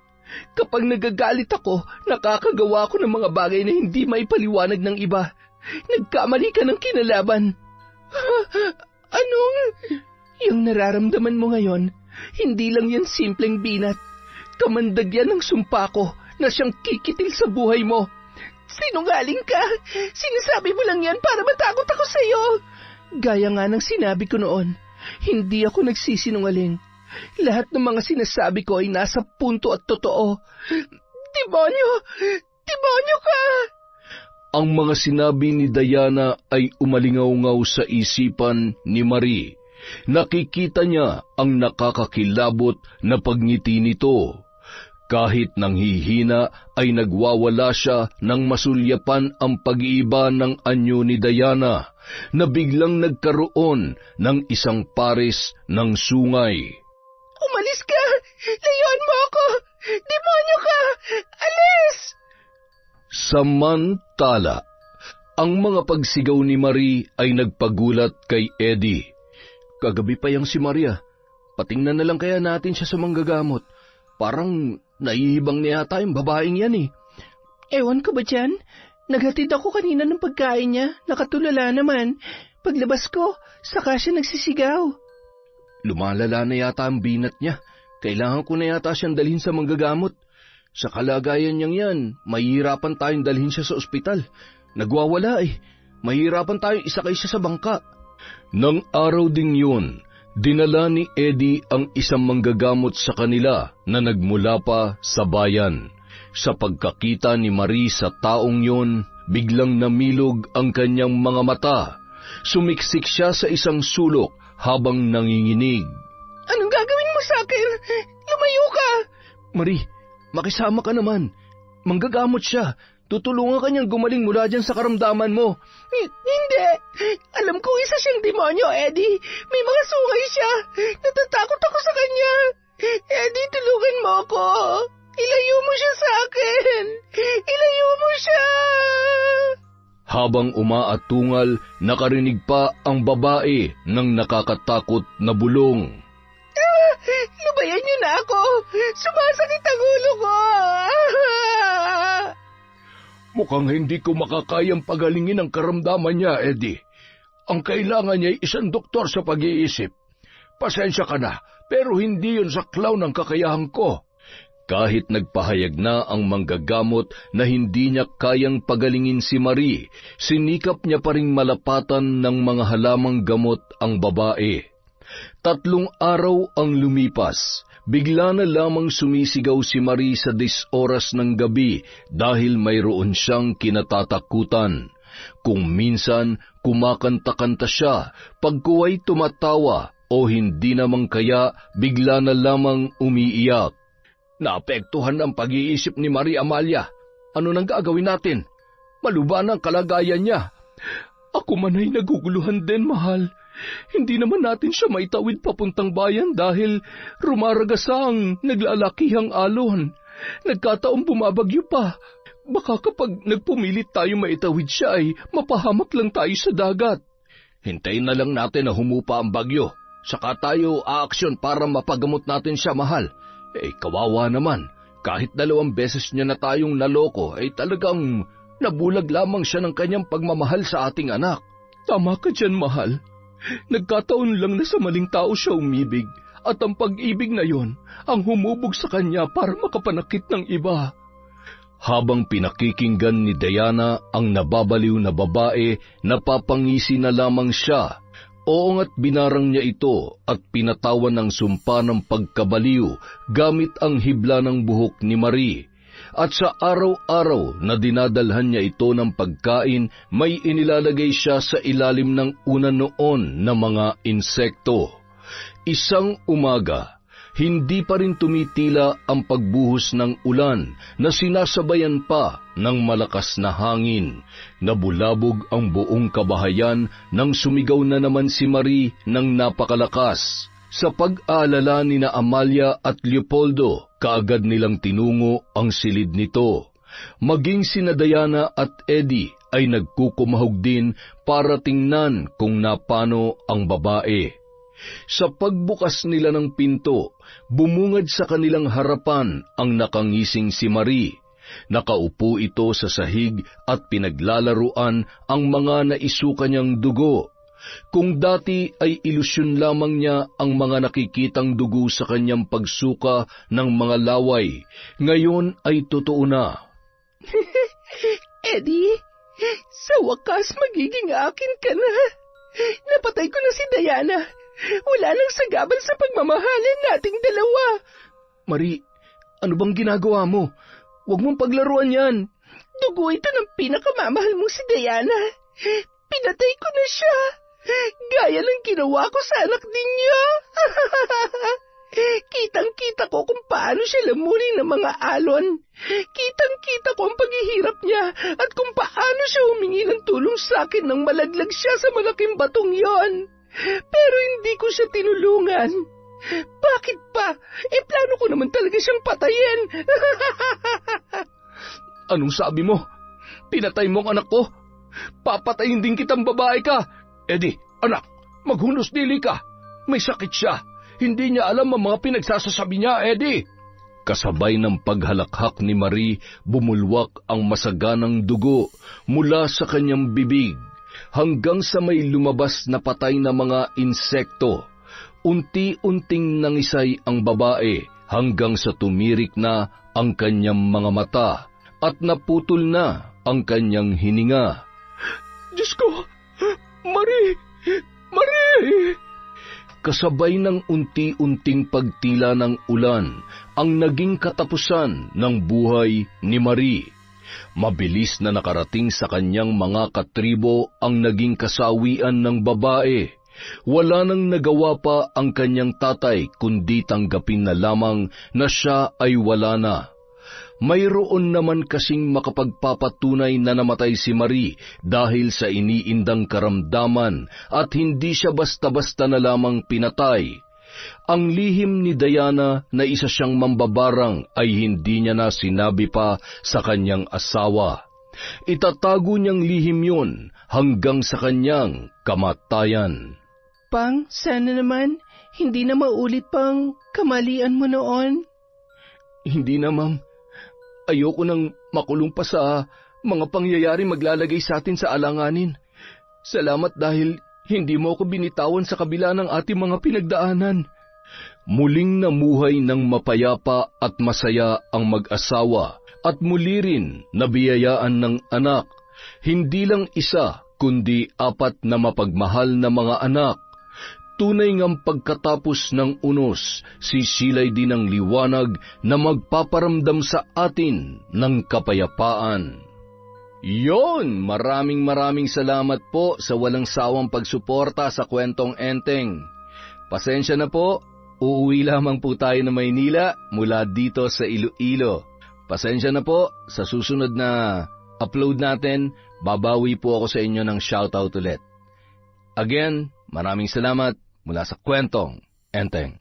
Kapag nagagalit ako, nakakagawa ko ng mga bagay na hindi maipaliwanag ng iba. Nagkamali ka ng kinalaban. Anong? Yung nararamdaman mo ngayon, hindi lang yan simpleng binat. Kamandag yan ng sumpa ko na siyang kikitil sa buhay mo. Sinungaling ka! Sinasabi mo lang yan para matakot ako sa'yo. Gaya nga ng sinabi ko noon, hindi ako nagsisinungaling. Lahat ng mga sinasabi ko ay nasa punto at totoo. Demonyo! Demonyo ka! Ang mga sinabi ni Diana ay umalingaw-ngaw sa isipan ni Marie. Nakikita niya ang nakakakilabot na pagngiti nito. Kahit nanghihina ay nagwawala siya nang masulyapan ang pag-iiba ng anyo ni Diana na biglang nagkaroon ng isang pares ng sungay. Umalis ka! Layuan mo ako! Demonyo ka! Alis! Samantala, ang mga pagsigaw ni Marie ay nagpagulat kay Eddie. Kagabi pa yang si Maria. Patingnan na lang kaya natin siya sa manggagamot. Parang naihibang niya yata yung babaeng yan eh. Ewan ko ba dyan? Naghatid ako kanina ng pagkain niya. Nakatulala naman. Paglabas ko, saka siya nagsisigaw. Lumalala na yata ang binat niya. Kailangan ko na yata siyang dalhin sa manggagamot. Sa kalagayan niyang yan, mahihirapan tayong dalhin siya sa ospital. Nagwawala eh. Mahihirapan tayong isakay siya sa bangka. Nang araw ding yun, dinala ni Eddie ang isang manggagamot sa kanila na nagmula pa sa bayan. Sa pagkakita ni Marie sa taong yun, biglang namilog ang kanyang mga mata. Sumiksik siya sa isang sulok habang nanginginig. Anong gagawin mo sa akin? Lumayo ka! Marie, makisama ka naman. Manggagamot siya. Tutulungan ka niyang gumaling mula dyan sa karamdaman mo. Hindi. Alam kong isa siyang demonyo, Eddie. May mga sungay siya. Natatakot ako sa kanya. Eddie, tulungan mo ako. Ilayo mo siya sa akin. Ilayo mo siya. Habang umaatungal, nakarinig pa ang babae ng nakakatakot na bulong. Lubayan niyo na ako! Sumasakit ang ulo ko! Mukhang hindi ko makakayang pagalingin ang karamdaman niya, Eddie. Ang kailangan niya ay isang doktor sa pag-iisip. Pasensya ka na, pero hindi yun saklaw ng kakayahan ko. Kahit nagpahayag na ang manggagamot na hindi niya kayang pagalingin si Marie, sinikap niya pa ring malapatan ng mga halamang gamot ang babae. 3 araw ang lumipas. Bigla na lamang sumisigaw si Marie sa 10 oras ng gabi dahil mayroon siyang kinatatakutan. Kung minsan kumakanta-kanta siya, pagkuway tumatawa o hindi namang kaya bigla na lamang umiiyak. Naapektuhan ang pag-iisip ni Marie Amalia. Ano nang gagawin natin? Maluban ang kalagayan niya. Ako man ay naguguluhan din, mahal. Hindi naman natin siya maitawid papuntang bayan dahil rumaragasa ang naglalakihang alon. Nagkataong bumabagyo pa. Baka kapag nagpumilit tayo maitawid siya ay mapahamak lang tayo sa dagat. Hintayin na lang natin na humupa ang bagyo. Saka tayo aaksyon para mapagamot natin siya, mahal. Kawawa naman. Kahit 2 beses niya na tayong naloko, talagang nabulag lamang siya ng kanyang pagmamahal sa ating anak. Tama ka dyan, mahal. Nagkataon lang na sa maling tao siya umibig, at ang pag-ibig na yon ang humubog sa kanya para makapanakit ng iba. Habang pinakikinggan ni Diana ang nababaliw na babae, napapangisi na lamang siya. Oo nga't binarang niya ito at pinatawan ng sumpa ng pagkabaliw gamit ang hibla ng buhok ni Marie. At sa araw-araw na dinadalhan niya ito ng pagkain, may inilalagay siya sa ilalim ng unan noon na mga insekto. Isang umaga, hindi pa rin tumitila ang pagbuhos ng ulan na sinasabayan pa ng malakas na hangin. Nabulabog ang buong kabahayan nang sumigaw na naman si Marie ng napakalakas. Sa pag-aalala ni na Amalia at Leopoldo, kaagad nilang tinungo ang silid nito. Maging sina Diana at Eddie ay nagkukumahog din para tingnan kung napano ang babae. Sa pagbukas nila ng pinto, bumungad sa kanilang harapan ang nakangising si Marie. Nakaupo ito sa sahig at pinaglalaruan ang mga naisuka niyang dugo. Kung dati ay ilusyon lamang niya ang mga nakikitang dugo sa kanyang pagsuka ng mga laway, ngayon ay totoo na. Eddie, sa wakas magiging akin ka na. Napatay ko na si Diana. Wala nang sagabal sa pagmamahalan nating dalawa. Marie, ano bang ginagawa mo? Huwag mong paglaruan yan. Dugo ito ng pinakamamahal mo si Diana. Pinatay ko na siya. Gaya ng ginawa ko sa anak ninyo. Kitang-kita ko kung paano siya lamunin ng mga alon. Kitang-kita ko ang paghihirap niya at kung paano siya humingi ng tulong sa akin nang malaglag siya sa malaking batong yon. Pero hindi ko siya tinulungan. Bakit pa? Plano ko naman talaga siyang patayin. Anong sabi mo? Pinatay mo ang anak ko? Papatayin din kitang babae ka. Eddie, anak, maghunos dili ka. May sakit siya. Hindi niya alam ang mga pinagsasasabi niya, Eddie. Kasabay ng paghalakhak ni Marie, bumulwak ang masaganang dugo mula sa kanyang bibig hanggang sa may lumabas na patay na mga insekto. Unti-unting nangisay ang babae hanggang sa tumirik na ang kanyang mga mata at naputol na ang kanyang hininga. Diyos ko! Marie! Marie! Kasabay ng unti-unting pagtila ng ulan ang naging katapusan ng buhay ni Marie. Mabilis na nakarating sa kanyang mga katribo ang naging kasawian ng babae. Wala nang nagawa pa ang kanyang tatay kundi tanggapin na lamang na siya ay wala na. Mayroon naman kasing makapagpapatunay na namatay si Marie dahil sa iniindang karamdaman at hindi siya basta-basta na lamang pinatay. Ang lihim ni Diana na isa siyang mambabarang ay hindi niya na sinabi pa sa kanyang asawa. Itatago niyang lihim yun hanggang sa kanyang kamatayan. Pang, sana naman, hindi na maulit pang kamalian mo noon. Hindi na, ma'am. Ayoko nang makulong pa sa mga pangyayari maglalagay sa atin sa alanganin. Salamat dahil hindi mo ako binitawan sa kabila ng ating mga pinagdaanan. Muling namuhay ng mapayapa at masaya ang mag-asawa at muli rin nabiyayaan ng anak. Hindi lang isa, kundi 4 na mapagmahal na mga anak. Tunay ngang pagkatapos ng unos, sisilay din ang liwanag na magpaparamdam sa atin ng kapayapaan. Yon, maraming salamat po sa walang sawang pagsuporta sa Kwentong Enteng. Pasensya na po, uuwi lamang po tayo na Maynila mula dito sa Iloilo. Pasensya na po, sa susunod na upload natin, babawi po ako sa inyo ng shoutout ulit. Again, maraming salamat mula sa Kwentong Enteng.